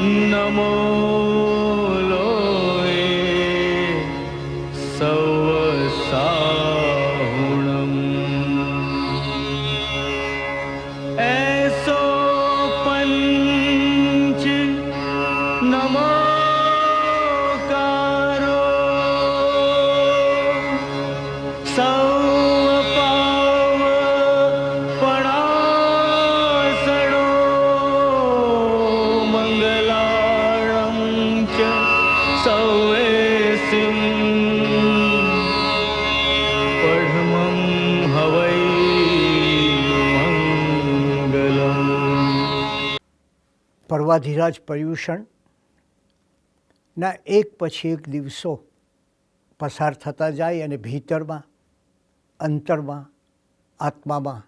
नमो लोये सवसाहुणम् ऐसो पंच नमोकारो सौपाव पणासणो मंगलाणं च सौवेसिं पढमं हवै मंगलम्। पर्वाधिराज पर्युषणના એક પછી એક દિવસો પસાર થતા જાય અને ભીતરમાં અંતરમાં આત્મામાં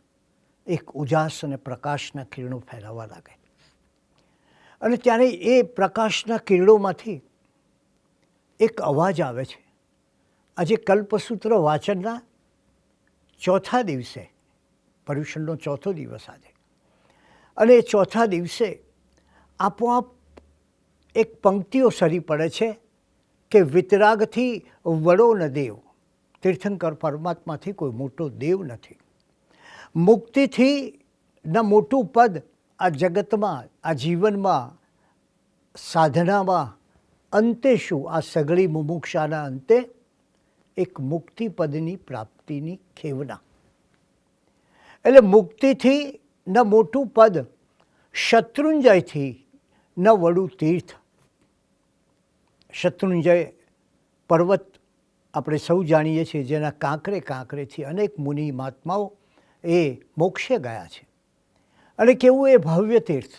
એક ઉજાસ અને પ્રકાશના કિરણો ફેલાવા લાગે અને ત્યારે એ પ્રકાશના કિરણોમાંથી એક અવાજ આવે છે. આજે કલ્પસૂત્ર વાચનના ચોથા દિવસે, પર્યુષણનો ચોથો દિવસ આજે, અને એ ચોથા દિવસે આપોઆપ એક પંક્તિઓ સરી પડે છે કે વિતરાગથી વડો ન દેવ. તીર્થંકર પરમાત્માથી કોઈ મોટો દેવ નથી. મુક્તિથી ન મોટું પદ આ જગતમાં, આ જીવનમાં, સાધનામાં અંતે શું? આ સઘળી મુમુક્ષાના અંતે એક મુક્તિપદની પ્રાપ્તિની ખેવના. એટલે મુક્તિથી ન મોટું પદ, શત્રુંજયથી ન વડું તીર્થ. શત્રુંજય પર્વત આપણે સૌ જાણીએ છીએ, જેના કાંકરે કાંકરેથી અનેક મુનિ મહાત્માઓ એ મોક્ષે ગયા છે. અને કેવું એ ભવ્ય તીર્થ!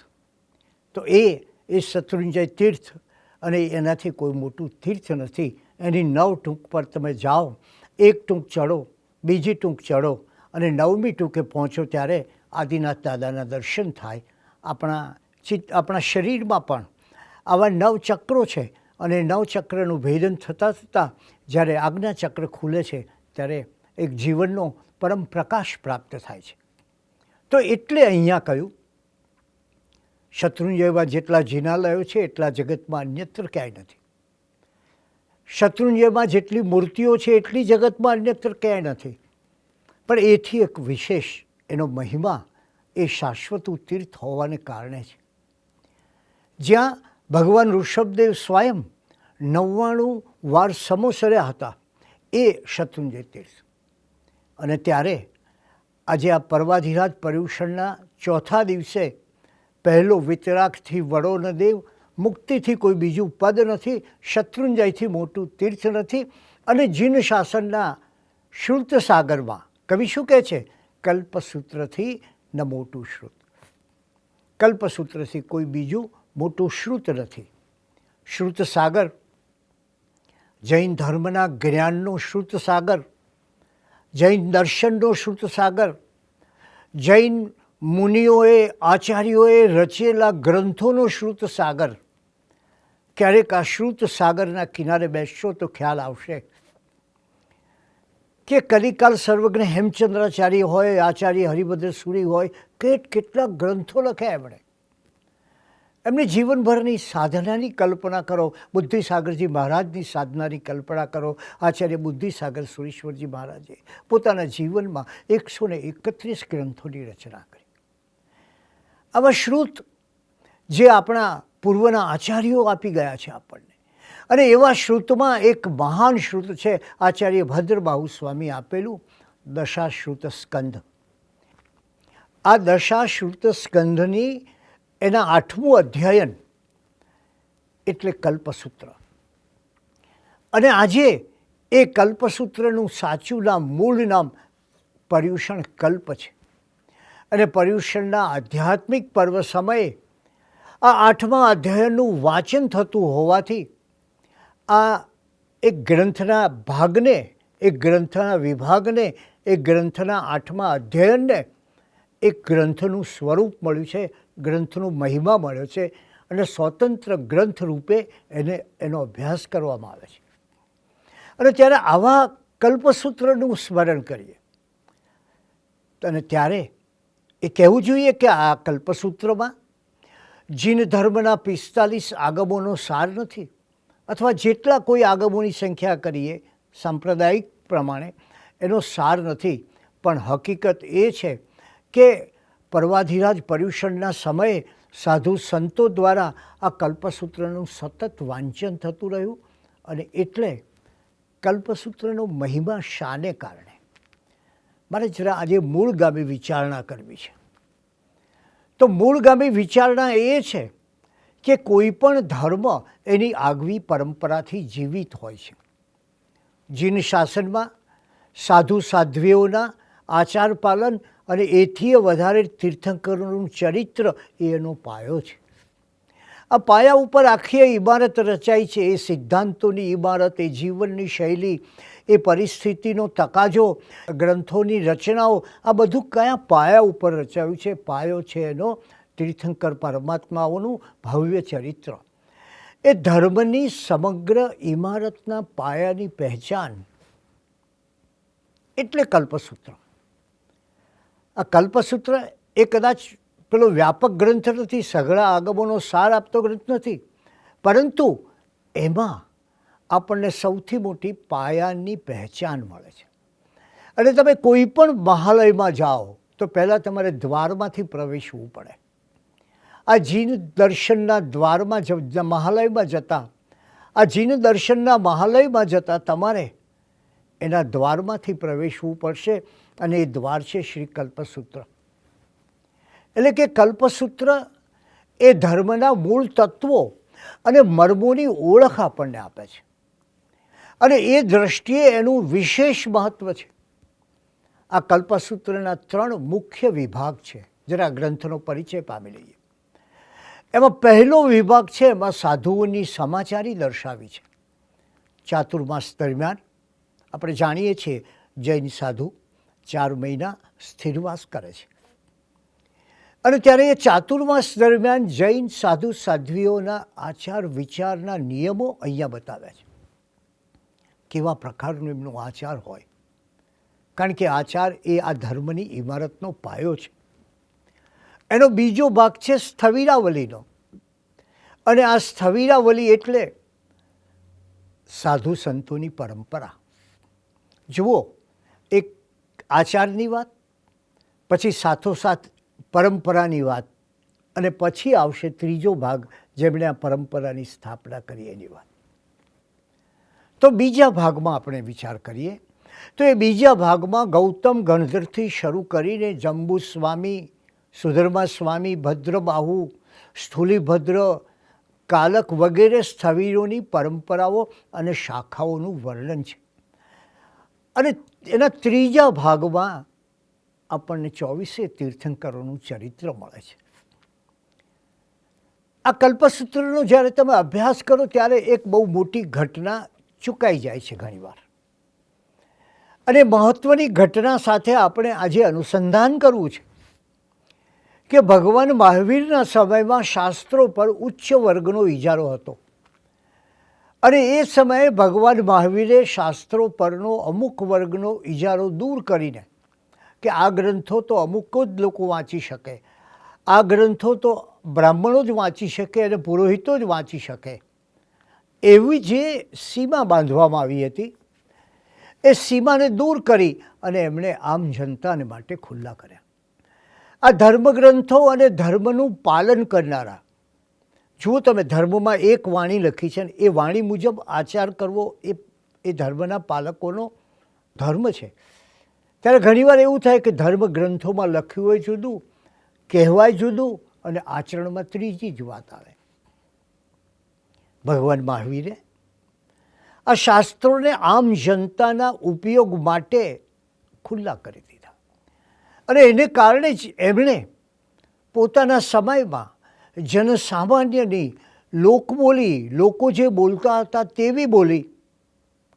તો એ શત્રુંજય તીર્થ, અને એનાથી કોઈ મોટું તીર્થ નથી. એની 9 ટૂંક પર તમે જાઓ, એક ટૂંક ચડો, બીજી ટૂંક ચડો અને 9મી ટૂંકે પહોંચો ત્યારે આદિનાથ દાદાના દર્શન થાય. આપણા શરીરમાં પણ આવા 9 ચક્રો છે અને 9 ચક્રનું ભેદન થતાં થતાં જ્યારે આજ્ઞાચક્ર ખુલે છે ત્યારે એક જીવનનો પરમ પ્રકાશ પ્રાપ્ત થાય છે. તો એટલે અહીંયા કહ્યું, શત્રુંજયમાં જેટલા જિનાલયો છે એટલા જગતમાં અન્યત્ર ક્યાંય નથી. શત્રુંજયમાં જેટલી મૂર્તિઓ છે એટલી જગતમાં અન્યત્ર ક્યાંય નથી. પણ એથી એક વિશેષ એનો મહિમા એ શાશ્વત તીર્થ હોવાને કારણે છે. જ્યાં ભગવાન ઋષભદેવ સ્વયં 99 વાર સમોસર્યા હતા એ શત્રુંજય તીર્થ. અને ત્યારે આજે આ પર્વાધિરાજ પર્યુષણના ચોથા દિવસે પહેલો વિતરાગથી વડો ન દેવ, મુક્તિથી કોઈ બીજું પદ નથી, શત્રુંજયથી મોટું તીર્થ નથી. અને જીન શાસનના શ્રુત સાગરમાં કવિ શું કહે છે? કલ્પસૂત્રથી ન મોટું શ્રુત. કલ્પસૂત્રથી કોઈ બીજું મોટું શ્રુત નથી. શ્રુત સાગર, જૈન ધર્મના જ્ઞાનનો શ્રુત સાગર, જૈન દર્શનનો શ્રુત સાગર, જૈન મુનિઓએ, આચાર્યોએ રચેલા ગ્રંથોનો શ્રુત સાગર. ક્યારેક આ શ્રુત સાગરના કિનારે બેસશો તો ખ્યાલ આવશે કે કલિકાલ સર્વજ્ઞ હેમચંદ્રાચાર્ય હોય, આચાર્ય હરિભદ્ર સુરી હોય, કેટલા ગ્રંથો લખ્યા એમણે. એમની જીવનભરની સાધનાની કલ્પના કરો. બુદ્ધિસાગરજી મહારાજની સાધનાની કલ્પના કરો. આચાર્ય બુદ્ધિસાગર સુરેશ્વરજી મહારાજે પોતાના જીવનમાં 131 ગ્રંથોની રચના કરી. આવા શ્રુત જે આપણા પૂર્વના આચાર્યો આપી ગયા છે આપણને. અને એવા શ્રુતમાં એક મહાન શ્રુત છે આચાર્ય ભદ્રબાહુ સ્વામી આપેલું દશાશ્રુત સ્કંધ. આ દશાશ્રુત સ્કંધની એના 8મું અધ્યયન એટલે કલ્પસૂત્ર. અને આજે એ કલ્પસૂત્રનું સાચું નામ, મૂળ નામ પર્યુષણ કલ્પ છે. અને પર્યુષણના આધ્યાત્મિક પર્વ સમયે આ 8મા અધ્યયનનું વાંચન થતું હોવાથી આ એક ગ્રંથના ભાગને, એક ગ્રંથના વિભાગને, એક ગ્રંથના 8મા અધ્યયનને એક ગ્રંથનું સ્વરૂપ મળ્યું છે, ગ્રંથનો મહિમા મળ્યો છે અને સ્વતંત્ર ગ્રંથ રૂપે એનો અભ્યાસ કરવામાં આવે છે. અને ત્યારે આવા કલ્પસૂત્રનું સ્મરણ કરીએ અને ત્યારે એ કહેવું જોઈએ કે આ કલ્પસૂત્રમાં જીન ધર્મના 45 આગમોનો સાર નથી, અથવા જેટલા કોઈ આગમોની સંખ્યા કરીએ સાંપ્રદાયિક પ્રમાણે એનો સાર નથી. પણ હકીકત એ છે કે પર્વાધિરાજ પર્યુષણના સમયે સાધુ સંતો દ્વારા આ કલ્પસૂત્રનું સતત વાંચન થતું રહ્યું, અને એટલે કલ્પસૂત્રનો મહિમા શાને કારણે મારે જરા આજે મૂળગામી વિચારણા કરવી છે. તો મૂળગામી વિચારણા એ છે કે કોઈ પણ ધર્મ એની આગવી પરંપરાથી જીવિત હોય છે. જીન શાસનમાં સાધુ સાધ્વીઓના આચાર પાલન અને એથી વધારે તીર્થંકરોનું ચરિત્ર એ એનો પાયો છે. આ પાયા ઉપર આખી ઇમારત રચાઈ છે. એ સિદ્ધાંતોની ઇમારત, એ જીવનની શૈલી, એ પરિસ્થિતિનો તકાજો, ગ્રંથોની રચનાઓ, આ બધું કયા પાયા ઉપર રચાયું છે? પાયો છે એનો તીર્થંકર પરમાત્માઓનું ભવ્ય ચરિત્ર. એ ધર્મની સમગ્ર ઇમારતના પાયાની પહેચાન એટલે કલ્પસૂત્ર. આ કલ્પસૂત્ર એ કદાચ પેલો વ્યાપક ગ્રંથ નથી, સઘળા આગમોનો સાર આપતો ગ્રંથ નથી, પરંતુ એમાં આપણને સૌથી મોટી પાયાની પહેચાન મળે છે. અને તમે કોઈ પણ મહાલયમાં જાઓ તો પહેલાં તમારે દ્વારમાંથી પ્રવેશવું પડે. આ જીન દર્શનના દ્વારમાં મહાલયમાં જતાં, આ જીન દર્શનના મહાલયમાં જતાં તમારે એના દ્વારમાંથી પ્રવેશવું પડશે, અને એ દ્વાર છે શ્રી કલ્પસૂત્ર. એટલે કે કલ્પસૂત્ર એ ધર્મના મૂળ તત્વો અને મર્મોની ઓળખ આપણને આપે છે, અને એ દૃષ્ટિએ એનું વિશેષ મહત્ત્વ છે. આ કલ્પસૂત્રના 3 મુખ્ય વિભાગ છે. જરા ગ્રંથનો પરિચય પામી લઈએ. એમાં પહેલો વિભાગ છે, એમાં સાધુઓની સમાચારી દર્શાવી છે. ચાતુર્માસ દરમિયાન આપણે જાણીએ છીએ જૈન સાધુ 4 મહિના સ્થિરવાસ કરે છે, અને ત્યારે એ ચાતુર્માસ દરમિયાન જૈન સાધુ સાધ્વીઓના આચાર વિચારના નિયમો અહીંયા બતાવ્યા છે. કેવા પ્રકારનો એમનો આચાર હોય, કારણ કે આચાર એ આ ધર્મની ઇમારતનો પાયો છે. એનો બીજો ભાગ છે સ્થવિરાવલીનો, અને આ સ્થવિરાવલી એટલે સાધુ સંતોની પરંપરા. જુઓ, એક આચારની વાત, પછી સાથોસાથ પરંપરાની વાત, અને પછી આવશે ત્રીજો ભાગ, જેમણે આ પરંપરાની સ્થાપના કરી એની વાત. તો બીજા ભાગમાં આપણે વિચાર કરીએ તો એ બીજા ભાગમાં ગૌતમ ગણધરથી શરૂ કરીને જંબુ સ્વામી, સુધર્મા સ્વામી, ભદ્રબાહુ, સ્થૂલીભદ્ર, કાલક વગેરે સ્થવિરોની પરંપરાઓ અને શાખાઓનું વર્ણન છે. અને એના ત્રીજા ભાગમાં આપણને 24 તીર્થંકરોનું ચરિત્ર મળે છે. આ કલ્પસૂત્રનો જ્યારે તમે અભ્યાસ કરો ત્યારે એક બહુ મોટી ઘટના ચૂકાઈ જાય છે ઘણીવાર, અને મહત્ત્વની ઘટના સાથે આપણે આજે અનુસંધાન કરવું છે કે ભગવાન મહાવીરના સમયમાં શાસ્ત્રો પર ઉચ્ચ વર્ગનો ઇજારો હતો, અને એ સમયે ભગવાન મહાવીરે શાસ્ત્રો પરનો અમુક વર્ગનો ઇજારો દૂર કરીને કે આ ગ્રંથો તો અમુક જ લોકો વાંચી શકે, આ ગ્રંથો તો બ્રાહ્મણો જ વાંચી શકે અને પુરોહિતો જ વાંચી શકે, એવી જે સીમા બાંધવામાં આવી હતી, એ સીમાને દૂર કરી અને એમણે આમ જનતાને માટે ખુલ્લા કર્યા. આ ધર્મગ્રંથો અને ધર્મનું પાલન કરનારા, જુઓ તમે, ધર્મમાં એક વાણી લખી છે, એ વાણી મુજબ આચાર કરવો એ ધર્મના પાલકોનો ધર્મ છે. ત્યારે ઘણીવાર એવું થાય કે ધર્મ ગ્રંથોમાં લખ્યું હોય જુદું, કહેવાય જુદું, અને આચરણમાં ત્રીજી જ વાત આવે. ભગવાન મહાવીરે આ શાસ્ત્રોને આમ જનતાના ઉપયોગ માટે ખુલ્લા કરી દીધા, અને એને કારણે જ એમણે પોતાના સમયમાં જનસામાન્યની લોકબોલી, લોકો જે બોલતા હતા તેવી બોલી,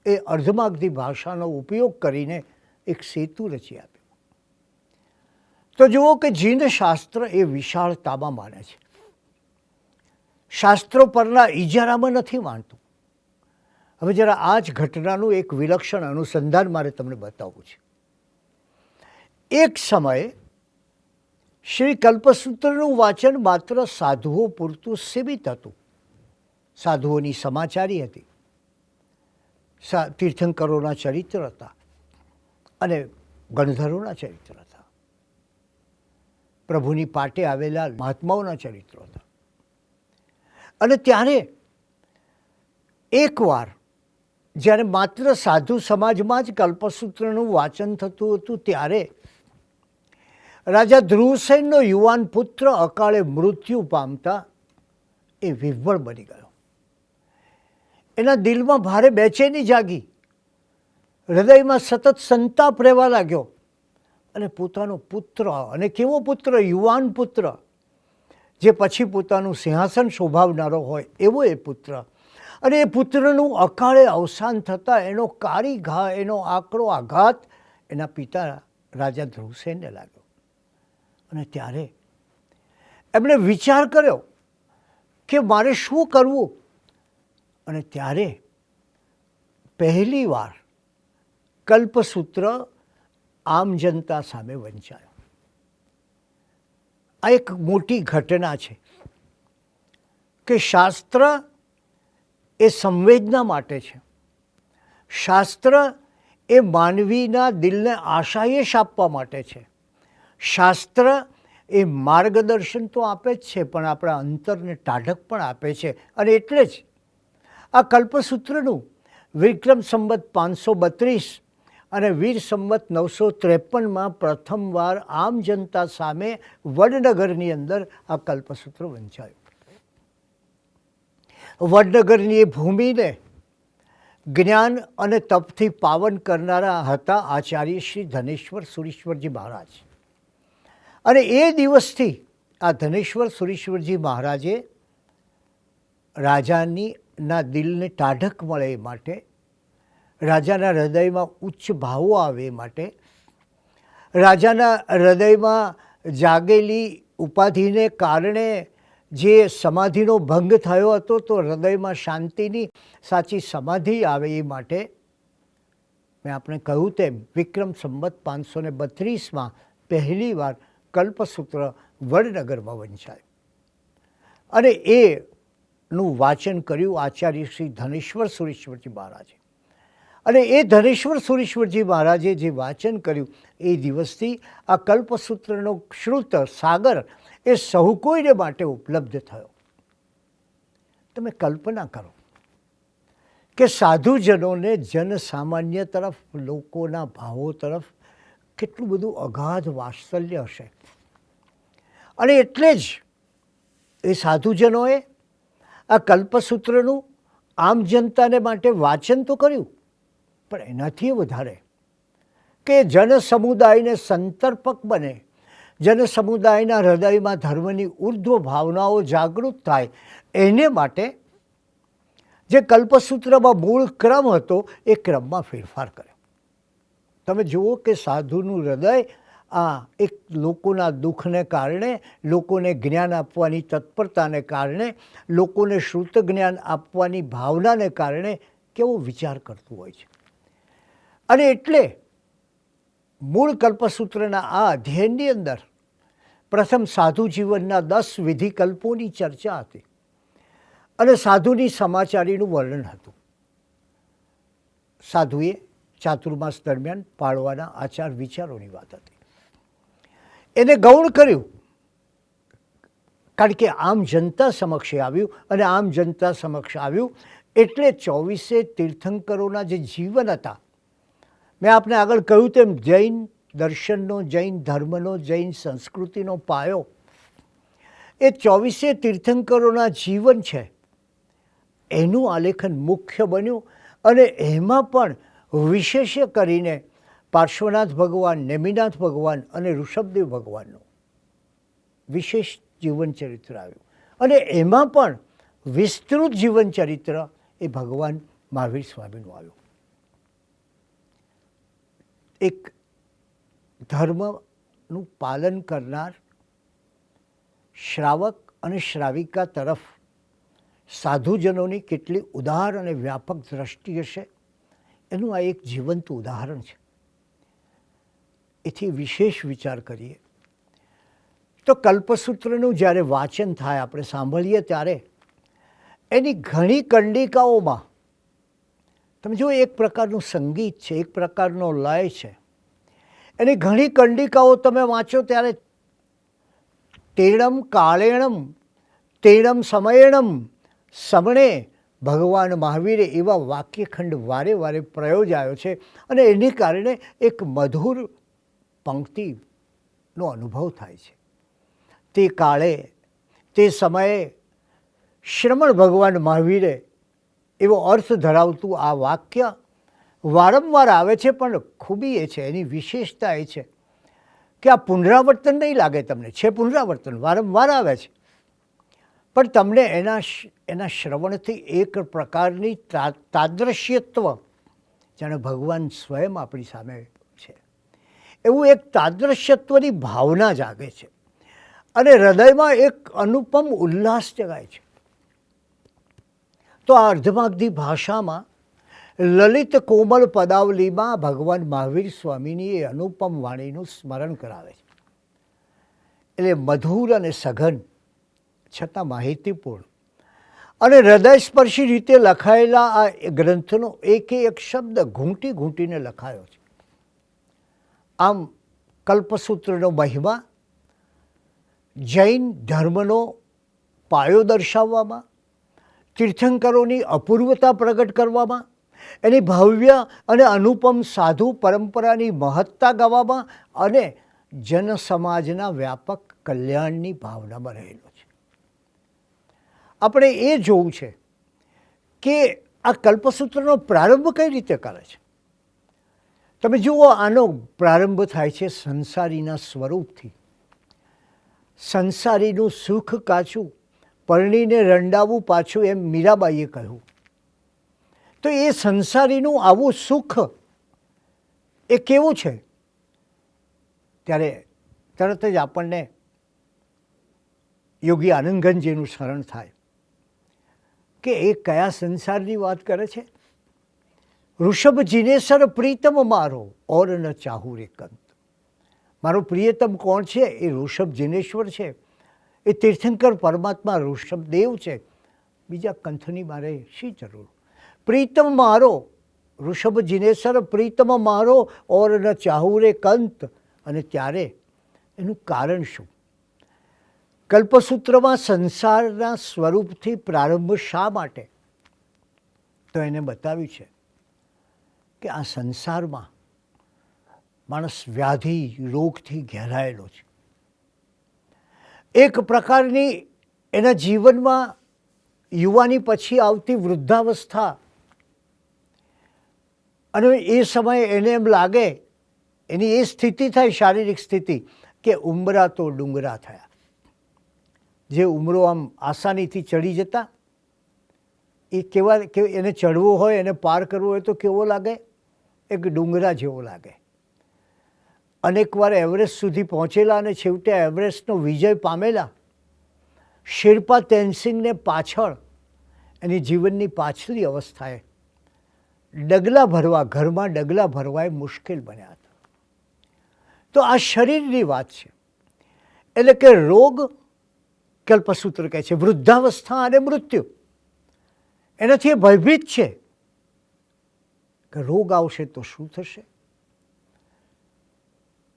એ અર્ધમાગધી ભાષાનો ઉપયોગ કરીને એક સેતુ રચી આપ્યો. તો જુઓ કે જીન શાસ્ત્ર એ વિશાળતામાં માને છે, શાસ્ત્રો પરના ઇજારામાં નથી માનતું. હવે જરા આ જ ઘટનાનું એક વિલક્ષણ અનુસંધાન મારે તમને બતાવવું છે. એક સમયે શ્રી કલ્પસૂત્રનું વાંચન માત્ર સાધુઓ પૂરતું સીમિત હતું. સાધુઓની સમાચારી હતી, તીર્થંકરોના ચરિત્ર હતા અને ગણધરોના ચરિત્ર હતા, પ્રભુની પાટે આવેલા મહાત્માઓના ચરિત્રો હતા. અને ત્યારે એકવાર જ્યારે માત્ર સાધુ સમાજમાં જ કલ્પસૂત્રનું વાંચન થતું હતું, ત્યારે રાજા ધ્રુવસેનનો યુવાન પુત્ર અકાળે મૃત્યુ પામતા એ વિહ્વળ બની ગયો. એના દિલમાં ભારે બેચેની જાગી, હૃદયમાં સતત સંતાપ રહેવા લાગ્યો અને પોતાનો પુત્ર, અને કેવો પુત્ર, યુવાન પુત્ર, જે પછી પોતાનું સિંહાસન શોભાવનારો હોય એવો એ પુત્ર, અને એ પુત્રનું અકાળે અવસાન થતાં એનો કાળી ઘા, એનો આકરો આઘાત એના પિતા રાજા ધ્રુવસેનને લાગ્યો. અને ત્યારે એમણે વિચાર કર્યો કે મારે શું કરવું. અને ત્યારે પહેલી વાર કલ્પસૂત્ર આમ જનતા સામે વંચાયો. આ એક મોટી ઘટના છે કે શાસ્ત્ર એ સંવેદના માટે છે. શાસ્ત્ર એ માનવીના દિલને આશાયેશ આપવા માટે છે. શાસ્ત્ર એ માર્ગદર્શન તો આપે જ છે, પણ આપણા અંતરને ટાઢક પણ આપે છે. અને એટલે જ આ કલ્પસૂત્રનું વિક્રમ સંવત 532 અને વીર સંવત 953માં પ્રથમવાર આમ જનતા સામે વડનગરની અંદર આ કલ્પસૂત્ર વંચાયું. વડનગરની એ ભૂમિને જ્ઞાન અને તપથી પાવન કરનારા હતા આચાર્ય શ્રી ધનેશ્વર સુરીશ્વરજી મહારાજ. અને એ દિવસથી આ ધનેશ્વર સુરીશ્વરજી મહારાજે રાજાના દિલને ટાઢક મળે એ માટે, રાજાના હૃદયમાં ઉચ્ચ ભાવો આવે એ માટે, રાજાના હૃદયમાં જાગેલી ઉપાધિને કારણે જે સમાધિનો ભંગ થયો હતો, તો હૃદયમાં શાંતિની સાચી સમાધિ આવે એ માટે મેં આપણે કહ્યું તેમ વિક્રમ સંવત 532માં પહેલીવાર કલ્પસૂત્ર વડનગરમાં વંચાયું. અને એનું વાંચન કર્યું આચાર્ય શ્રી ધનેશ્વર સુરીશ્વરજી મહારાજે. અને એ ધનેશ્વર સુરીશ્વરજી મહારાજે જે વાંચન કર્યું એ દિવસથી આ કલ્પસૂત્રનો શ્રુત સાગર એ સહુ કોઈને માટે ઉપલબ્ધ થયો. તમે કલ્પના કરો કે સાધુજનોને જનસામાન્ય તરફ, લોકોના ભાવો તરફ કેટલું બધું અગાધ વાત્સલ્ય હશે. અને એટલે જ એ સાધુજનોએ આ કલ્પસૂત્રનું આમ જનતાને માટે વાંચન તો કર્યું, પણ એનાથી વધારે કે જનસમુદાયને સંતર્પક બને, જનસમુદાયના હૃદયમાં ધર્મની ઉર્ધ્વ ભાવનાઓ જાગૃત થાય, એને માટે જે કલ્પસૂત્રમાં મૂળ ક્રમ હતો એ ક્રમમાં ફેરફાર કર્યો. તમે જુઓ કે સાધુનું હૃદય આ એક લોકોના દુઃખને કારણે, લોકોને જ્ઞાન આપવાની તત્પરતાને કારણે, લોકોને શ્રુત જ્ઞાન આપવાની ભાવનાને કારણે કેવો વિચાર કરતું હોય છે. અને એટલે મૂળ કલ્પસૂત્રના આ અધ્યયનની અંદર પ્રથમ સાધુ જીવનના 10 વિધિકલ્પોની ચર્ચા હતી અને સાધુની સમાચારીનું વર્ણન હતું. સાધુએ ચાતુર્માસ દરમિયાન પાળવાના આચાર વિચારોની વાત હતી. એને ગૌણ કર્યું, કારણ કે આમ જનતા સમક્ષ આવ્યું, અને આમ જનતા સમક્ષ આવ્યું એટલે 24 તીર્થંકરોના જે જીવન હતા, મેં આપને આગળ કહ્યું તેમ જૈન દર્શનનો, જૈન ધર્મનો, જૈન સંસ્કૃતિનો પાયો એ 24 તીર્થંકરોના જીવન છે, એનું આલેખન મુખ્ય બન્યું. અને એમાં પણ વિશેષ કરીને પાર્શ્વનાથ ભગવાન, નેમિનાથ ભગવાન અને ઋષભદેવ ભગવાનનું વિશેષ જીવનચરિત્ર આવ્યું. અને એમાં પણ વિસ્તૃત જીવનચરિત્ર એ ભગવાન મહાવીર સ્વામીનું આવ્યું. એક ધર્મનું પાલન કરનાર શ્રાવક અને શ્રાવિકા તરફ સાધુજનોની કેટલી ઉદાર અને વ્યાપક દ્રષ્ટિ હશે, એનું આ એક જીવંત ઉદાહરણ છે. એથી વિશેષ વિચાર કરીએ. તો કલ્પસૂત્રનું જ્યારે વાંચન થાય, આપણે સાંભળીએ ત્યારે એની ઘણી કંડિકાઓમાં તમે જુઓ એક પ્રકારનું સંગીત છે, એક પ્રકારનો લય છે. એની ઘણી કંડિકાઓ તમે વાંચો ત્યારે તેણમ કાળેણમ તેણમ સમયણમ સમણે ભગવાન મહાવીરે એવા વાક્યખંડ વારે વારે પ્રયોજાયો છે અને એને કારણે એક મધુર પંક્તિનો અનુભવ થાય છે. તે કાળે તે સમયે શ્રમણ ભગવાન મહાવીરે એવો અર્થ ધરાવતું આ વાક્ય વારંવાર આવે છે. પણ ખૂબી એ છે, એની વિશેષતા એ છે કે આ પુનરાવર્તન નહીં લાગે તમને, છે પુનરાવર્તન, વારંવાર આવે છે, પણ તમને એના શ્રવણથી એક પ્રકારની તાદ્રશ્યત્વ, જાણે ભગવાન સ્વયં આપણી સામે છે એવું એક તાદ્રશ્યત્વની ભાવના જાગે છે અને હૃદયમાં એક અનુપમ ઉલ્લાસ જગાય છે. તો આ અર્ધમાગધી ભાષામાં લલિત કોમલ પદાવલીમાં ભગવાન મહાવીર સ્વામીની એ અનુપમ વાણીનું સ્મરણ કરાવે છે. એટલે મધુર અને સઘન છતાં માહિતીપૂર્ણ અને હૃદયસ્પર્શી રીતે લખાયેલા આ ગ્રંથનો એકે એક શબ્દ ઘૂંટી ઘૂંટીને લખાયો છે. આમ કલ્પસૂત્રનો મહિમા જૈન ધર્મનો પાયો દર્શાવવામાં, તીર્થંકરોની અપૂર્વતા પ્રગટ કરવામાં, એની ભવ્ય અને અનુપમ સાધુ પરંપરાની મહત્તા ગાવામાં અને જનસમાજના વ્યાપક કલ્યાણની ભાવનામાં રહેલો છે. આપણે એ જોવું છે કે આ કલ્પસૂત્રનો પ્રારંભ કઈ રીતે કરે છે. તમે જુઓ, આનો પ્રારંભ થાય છે સંસારીના સ્વરૂપથી. સંસારીનું સુખ કાચું, પરણીને રંડાવું પાછું, એમ મીરાબાઈએ કહ્યું. તો એ સંસારીનું આવું સુખ એ કેવું છે? ત્યારે તરત જ આપણને યોગી આનંદગંજજીનું સ્મરણ થાય કે એ કયા સંસારની વાત કરે છે. ઋષભ જીનેસર પ્રીતમ મારો ઓર ન ચાહું રે કંત. મારો પ્રિયતમ કોણ છે? એ ઋષભ જીનેશ્વર છે, એ તીર્થંકર પરમાત્મા ઋષભદેવ છે. બીજા કંથની મારે શી જરૂર? પ્રીતમ મારો ઋષભ જીનેસર પ્રીતમ મારો ઓર ન ચાહું રે કંત. અને ત્યારે એનું કારણ શું? કલ્પસૂત્રમાં સંસારના સ્વરૂપથી પ્રારંભ શા માટે? તો એને બતાવ્યું છે કે આ સંસારમાં માણસ વ્યાધિ રોગથી ઘેરાયેલો છે. એક પ્રકારની એના જીવનમાં યુવાની પછી આવતી વૃદ્ધાવસ્થા, અને એ સમયે એને એમ લાગે, એની એ સ્થિતિ થાય, શારીરિક સ્થિતિ, કે ઉંબરા તો ડુંગરા થયા. જે ઉમરો આમ આસાનીથી ચડી જતા, એ કેવા કે એને ચડવું હોય, એને પાર કરવું હોય તો કેવો લાગે? એક ડુંગરા જેવો લાગે. અનેકવાર એવરેસ્ટ સુધી પહોંચેલા અને છેવટે એવરેસ્ટનો વિજય પામેલા શેરપા તેનસિંગને પાછળ એની જીવનની પાછલી અવસ્થાએ ડગલા ભરવા, ઘરમાં ડગલા ભરવા એ મુશ્કેલ બન્યા હતા. તો આ શરીરની વાત છે. એટલે કે રોગ, કલ્પસૂત્ર કહે છે, વૃદ્ધાવસ્થા અને મૃત્યુ, એનાથી એ ભયભીત છે કે રોગ આવશે તો શું થશે?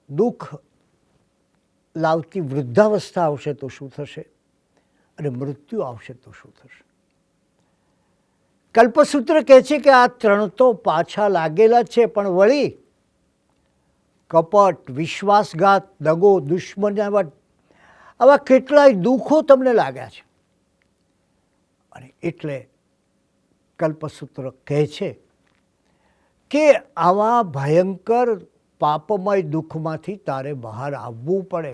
દુઃખ લાવતી વૃદ્ધાવસ્થા આવશે તો શું થશે? અને મૃત્યુ આવશે તો શું થશે? કલ્પસૂત્ર કહે છે કે આ ત્રણ તો પાછા લાગેલા છે, પણ વળી કપટ, વિશ્વાસઘાત, દગો, દુશ્મનાવટ, આવા કેટલાય દુઃખો તમને લાગ્યા છે. અને એટલે કલ્પસૂત્ર કહે છે કે આવા ભયંકર પાપમય દુઃખમાંથી તારે બહાર આવવું પડે.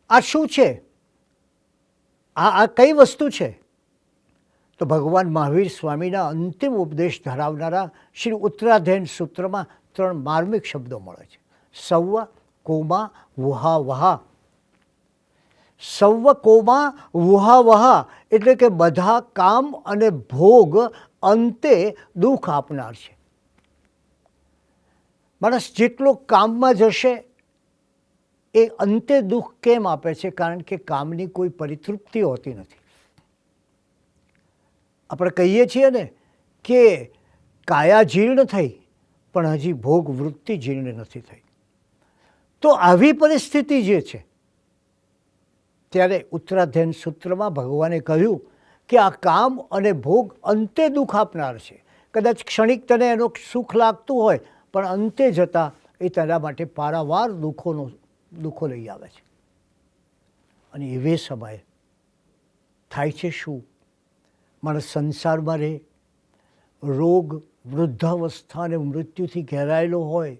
આ શું છે? આ કઈ વસ્તુ છે? તો ભગવાન મહાવીર સ્વામીના અંતિમ ઉપદેશ ધરાવનારા શ્રી ઉત્તરાધ્યયન સૂત્રમાં ત્રણ માર્મિક શબ્દો મળે છે. સૌવ, કોમા, વુહા વહા. સૌવ, કોમા, વુહા વહા એટલે કે બધા કામ અને ભોગ અંતે દુઃખ આપનાર છે. માણસ જેટલો કામમાં જશે એ અંતે દુઃખ કેમ આપે છે? કારણ કે કામની કોઈ પરિતૃપ્તિ હોતી નથી. આપણે કહીએ છીએ ને કે કાયા જીર્ણ થઈ પણ હજી ભોગ વૃત્તિ જીર્ણ નથી થઈ. તો આવી પરિસ્થિતિ જે છે ત્યારે ઉત્તરાધ્યયન સૂત્રમાં ભગવાને કહ્યું કે આ કામ અને ભોગ અંતે દુઃખ આપનાર છે. કદાચ ક્ષણિક તને એનો સુખ લાગતું હોય પણ અંતે જતાં એ તેના માટે પારાવાર દુઃખો લઈ આવે છે. અને એવે સમયે થાય છે શું? માણસ સંસારમાં રહે, રોગ, વૃદ્ધાવસ્થા અને મૃત્યુથી ઘેરાયેલો હોય,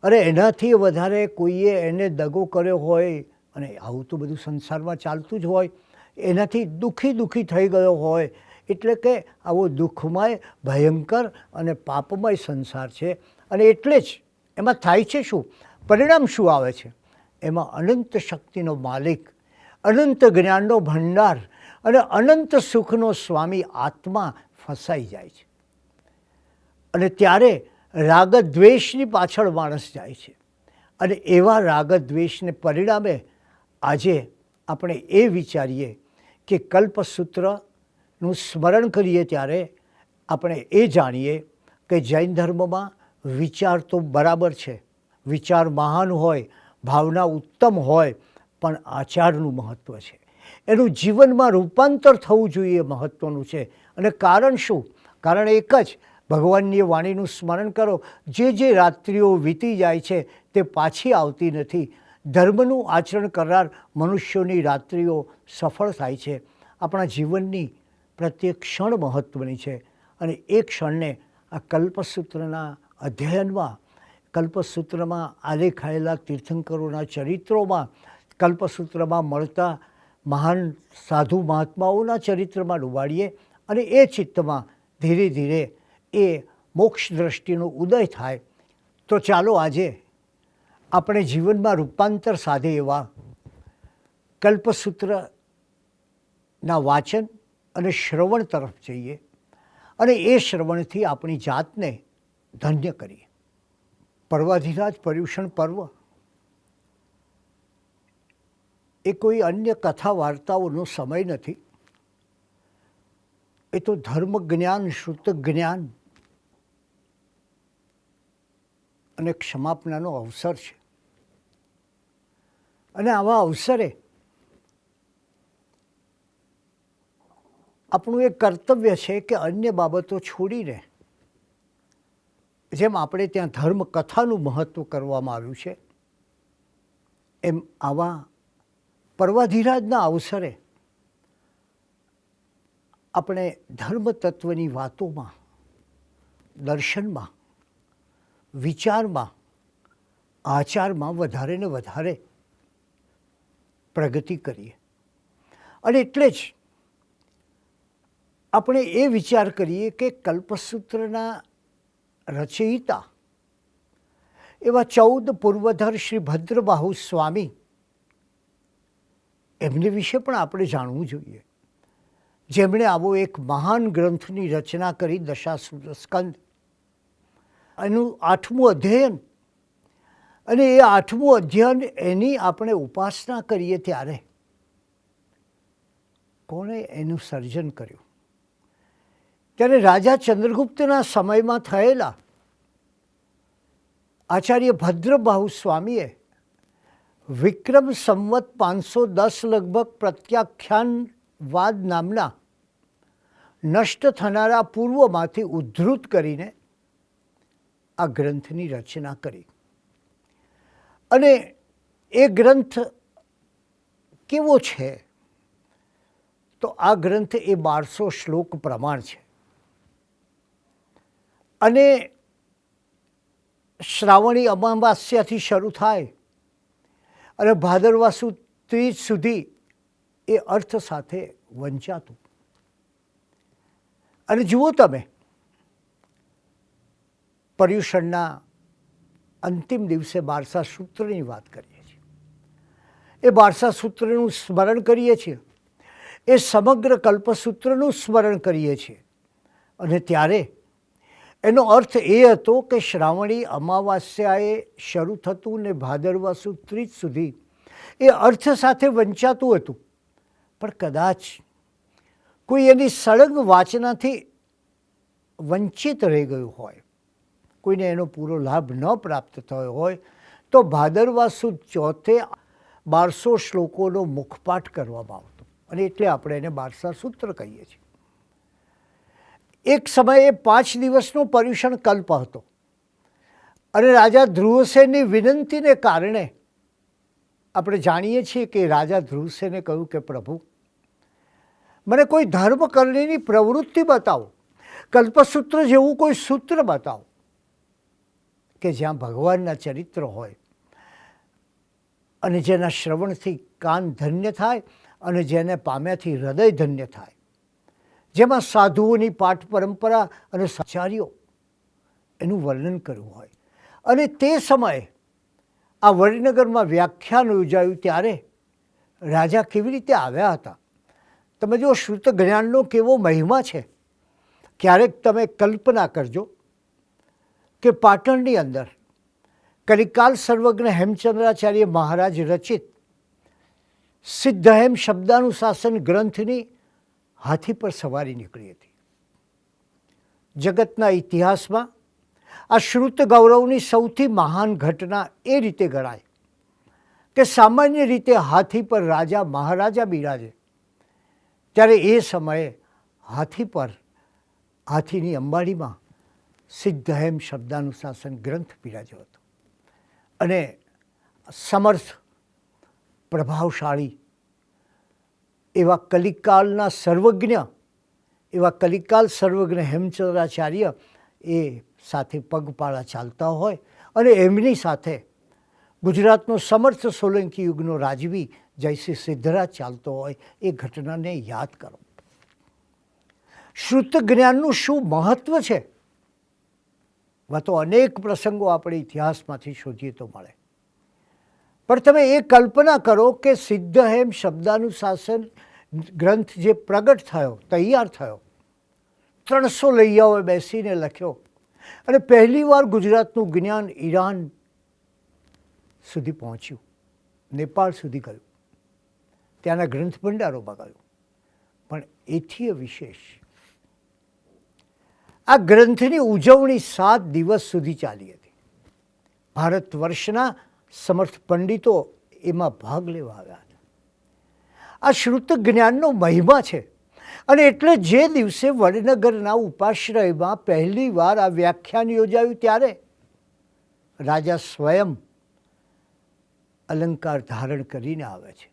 અને એનાથી વધારે કોઈએ એને દગો કર્યો હોય, અને આવું તો બધું સંસારમાં ચાલતું જ હોય, એનાથી દુઃખી થઈ ગયો હોય, એટલે કે આવો દુઃખમય, ભયંકર અને પાપમય સંસાર છે. અને એટલે જ એમાં થાય છે શું? પરિણામ શું આવે છે? એમાં અનંત શક્તિનો માલિક, અનંત જ્ઞાનનો ભંડાર અને અનંત સુખનો સ્વામી આત્મા ફસાઈ જાય છે. અને ત્યારે રાગદ્વેષની પાછળ માણસ જાય છે. અને એવા રાગદ્વેષને પરિણામે આજે આપણે એ વિચારીએ કે કલ્પસૂત્રનું સ્મરણ કરીએ ત્યારે આપણે એ જાણીએ કે જૈન ધર્મમાં વિચાર તો બરાબર છે, વિચાર મહાન હોય, ભાવના ઉત્તમ હોય, પણ આચારનું મહત્ત્વ છે. એનું જીવનમાં રૂપાંતર થવું જોઈએ, મહત્ત્વનું છે. અને કારણ શું? કારણ એક જ, ભગવાનની વાણીનું સ્મરણ કરો. જે રાત્રિઓ વીતી જાય છે તે પાછી આવતી નથી. ધર્મનું આચરણ કરનાર મનુષ્યોની રાત્રિઓ સફળ થાય છે. આપણા જીવનની પ્રત્યેક ક્ષણ મહત્ત્વની છે. અને એ ક્ષણને આ કલ્પસૂત્રના અધ્યયનમાં, કલ્પસૂત્રમાં આલેખાયેલા તીર્થંકરોના ચરિત્રોમાં, કલ્પસૂત્રમાં મળતા મહાન સાધુ મહાત્માઓના ચરિત્રમાં ડૂબાડીએ અને એ ચિત્તમાં ધીરે ધીરે એ મોક્ષ દ્રષ્ટિનો ઉદય થાય. તો ચાલો આજે આપણે જીવનમાં રૂપાંતર સાધે એવા કલ્પસૂત્રના વાચન અને શ્રવણ તરફ જઈએ અને એ શ્રવણથી આપણી જાતને ધન્ય કરીએ. પર્વાધિરાજ પર્યુષણ પર્વ એ કોઈ અન્ય કથા વાર્તાઓનો સમય નથી. એ તો ધર્મ જ્ઞાન, શ્રુત જ્ઞાન અને ક્ષમાપનાનો અવસર છે. અને આવા અવસરે આપણું એક કર્તવ્ય છે કે અન્ય બાબતો છોડીને, જેમ આપણે ત્યાં ધર્મ કથાનું મહત્ત્વ કરવામાં આવ્યું છે, એમ આવા પર્વાધિરાજના અવસરે આપણે ધર્મ તત્વની વાતોમાં, દર્શનમાં, વિચારમાં, આચારમાં વધારે ને વધારે પ્રગતિ કરીએ. અને એટલે જ આપણે એ વિચાર કરીએ કે કલ્પસૂત્રના રચયિતા એવા 14 પૂર્વધર શ્રી ભદ્રબાહુ સ્વામી, એમને વિશે પણ આપણે જાણવું જોઈએ, જેમણે આવો એક મહાન ગ્રંથની રચના કરી, દશાસ્કંદ, એનું 8મું અધ્યયન. અને એ 8મું અધ્યયન, એની આપણે ઉપાસના કરીએ ત્યારે કોણે એનું સર્જન કર્યું? ત્યારે રાજા ચંદ્રગુપ્તના સમયમાં થયેલા આચાર્ય ભદ્રબાહુ સ્વામીએ વિક્રમ સંવત 510 લગભગ પ્રત્યાખ્યાનવાદ નામના નષ્ટ થનારા પૂર્વમાંથી ઉદ્ધૃત કરીને આ ગ્રંથની રચના કરી. અને એ ગ્રંથ કેવો છે? તો આ ગ્રંથ એ 1200 શ્લોક પ્રમાણ છે. અને શ્રાવણી અમાવાસ્યાથી શરૂ થાય અને ભાદરવા સુદ ત્રીજ સુધી એ અર્થ સાથે વંચાતું. અને જુઓ તમે, પર્યુષણના અંતિમ દિવસે બારસા સૂત્રની વાત કરીએ છીએ. એ બારસા સૂત્રનું સ્મરણ કરીએ છીએ, એ સમગ્ર કલ્પસૂત્રનું સ્મરણ કરીએ છીએ. અને ત્યારે એનો અર્થ એ હતો કે શ્રાવણી અમાવાસ્યાએ શરૂ થતું ને ભાદરવા સુદ ત્રીજ સુધી એ અર્થ સાથે વંચાતું હતું. પણ કદાચ કોઈ એની સળંગ વાચનાથી વંચિત રહી ગયું હોય, કોઈને એનો પૂરો લાભ ન પ્રાપ્ત થયો હોય, તો ભાદરવા સુદ ચોથે 1200 શ્લોકોનો મુખપાઠ કરવામાં આવતો અને એટલે આપણે એને 12 સૂત્ર કહીએ છીએ. એક સમયે 5 દિવસનો પર્યુષણ કલ્પ હતો અને રાજા ધ્રુવસેનની વિનંતીને કારણે આપણે જાણીએ છીએ કે રાજા ધ્રુવસેને કહ્યું કે પ્રભુ, મને કોઈ ધર્મ કરણીની પ્રવૃત્તિ બતાવો, કલ્પસૂત્ર જેવું કોઈ સૂત્ર બતાવો કે જ્યાં ભગવાનના ચરિત્ર હોય અને જેના શ્રવણથી કાન ધન્ય થાય અને જેને પામ્યાથી હૃદય ધન્ય થાય, જેમાં સાધુઓની પાઠ પરંપરા અને આચાર્યો એનું વર્ણન કર્યું હોય. અને તે સમયે આ વડનગરમાં વ્યાખ્યાન યોજાયું ત્યારે રાજા કેવી રીતે આવ્યા હતા. તમે જો શ્રુત જ્ઞાનનો કેવો મહિમા છે. ક્યારેક તમે કલ્પના કરજો કે પાટણની અંદર કલિકાલ સર્વજ્ઞ હેમચંદ્રાચાર્ય મહારાજ રચિત સિદ્ધહેમ શબ્દાનુશાસન ગ્રંથની હાથી પર સવારી નીકળી હતી. જગતના ઇતિહાસમાં આ શ્રુત ગૌરવની સૌથી મહાન ઘટના એ રીતે ગણાય કે સામાન્ય રીતે હાથી પર રાજા મહારાજા બિરાજે, ત્યારે એ સમયે હાથી પર હાથીની અંબાડીમાં સિદ્ધહેમ શબ્દાનુશાસન ગ્રંથ બિરાજ્યો હતો અને સમર્થ પ્રભાવશાળી એવા કલિકાલના સર્વજ્ઞ, એવા કલિકાલ સર્વજ્ઞ હેમચંદ્રાચાર્ય એ સાથે પગપાળા ચાલતા હોય અને એમની સાથે ગુજરાતનો સમર્થ સોલંકી યુગનો રાજવી જયશ્રી સિદ્ધરાજ ચાલતો હોય. એ ઘટનાને યાદ કરો. શ્રુત જ્ઞાનનું શું મહત્વ છે, તો અનેક પ્રસંગો આપણે ઇતિહાસમાંથી શોધીએ તો મળે. પણ તમે એ કલ્પના કરો કે સિદ્ધહેમ શબ્દાનુશાસન ગ્રંથ જે પ્રગટ થયો, તૈયાર થયો, 300 લૈયાઓએ બેસીને લખ્યો અને પહેલીવાર ગુજરાતનું જ્ઞાન ઈરાન સુધી પહોંચ્યું, નેપાળ સુધી ગયું, ત્યાંના ગ્રંથ ભંડારોમાં ગયું. પણ એથી વિશેષ આ ગ્રંથની ઉજવણી 7 દિવસ સુધી ચાલી હતી. ભારત વર્ષના સમર્થ પંડિતો એમાં ભાગ લેવા આવ્યા હતા. આ શ્રુત જ્ઞાનનો મહિમા છે અને એટલે જે દિવસે વડનગરના ઉપાશ્રયમાં પહેલી વાર આ વ્યાખ્યાન યોજાયું ત્યારે રાજા સ્વયં અલંકાર ધારણ કરીને આવે છે.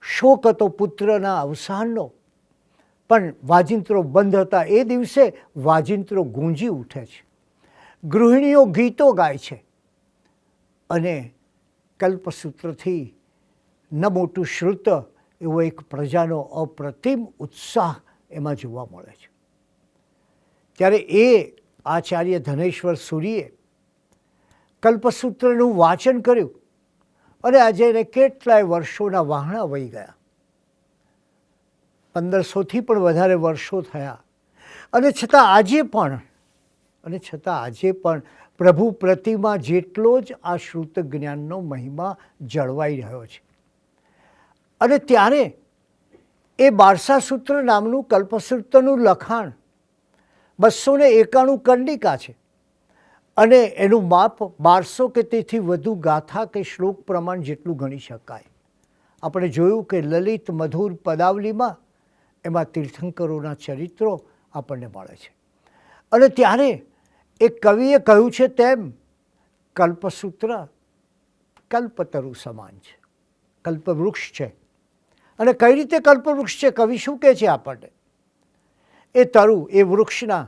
શોક હતો પુત્રના અવસાનનો, પણ વાજિંત્રો બંધ હતા. એ દિવસે વાજિંત્રો ગુંજી ઉઠે છે, ગૃહિણીઓ ગીતો ગાય છે અને કલ્પસૂત્રથી ન મોટું શ્રુત એવો એક પ્રજાનો અપ્રતિમ ઉત્સાહ એમાં જોવા મળે છે. ત્યારે એ આચાર્ય ધનેશ્વર સૂરીએ કલ્પસૂત્રનું વાંચન કર્યું અને આજે એને કેટલાય વર્ષોના વહાણા વહી ગયા. 1500થી પણ વધારે વર્ષો થયા અને છતાં આજે પણ પ્રભુ પ્રતિમા જેટલો જ આ શ્રુત જ્ઞાનનો મહિમા જળવાઈ રહ્યો છે. અને ત્યારે એ 12 સૂત્ર નામનું કલ્પસૂત્રનું લખાણ 291 કંડિકા છે અને એનું માપ 1200 કે તેથી વધુ ગાથા કે શ્લોક પ્રમાણ જેટલું ગણી શકાય. આપણે જોયું કે લલિત મધુર પદાવલીમાં એમાં તીર્થંકરોના ચરિત્રો આપણને મળે છે. અને ત્યારે એક કવિએ કહ્યું છે તેમ કલ્પસૂત્ર કલ્પતરુ સમાન છે, કલ્પવૃક્ષ છે. અને કઈ રીતે કલ્પવૃક્ષ છે, કવિ શું કહે છે આપણને? એ તરુ, એ વૃક્ષના,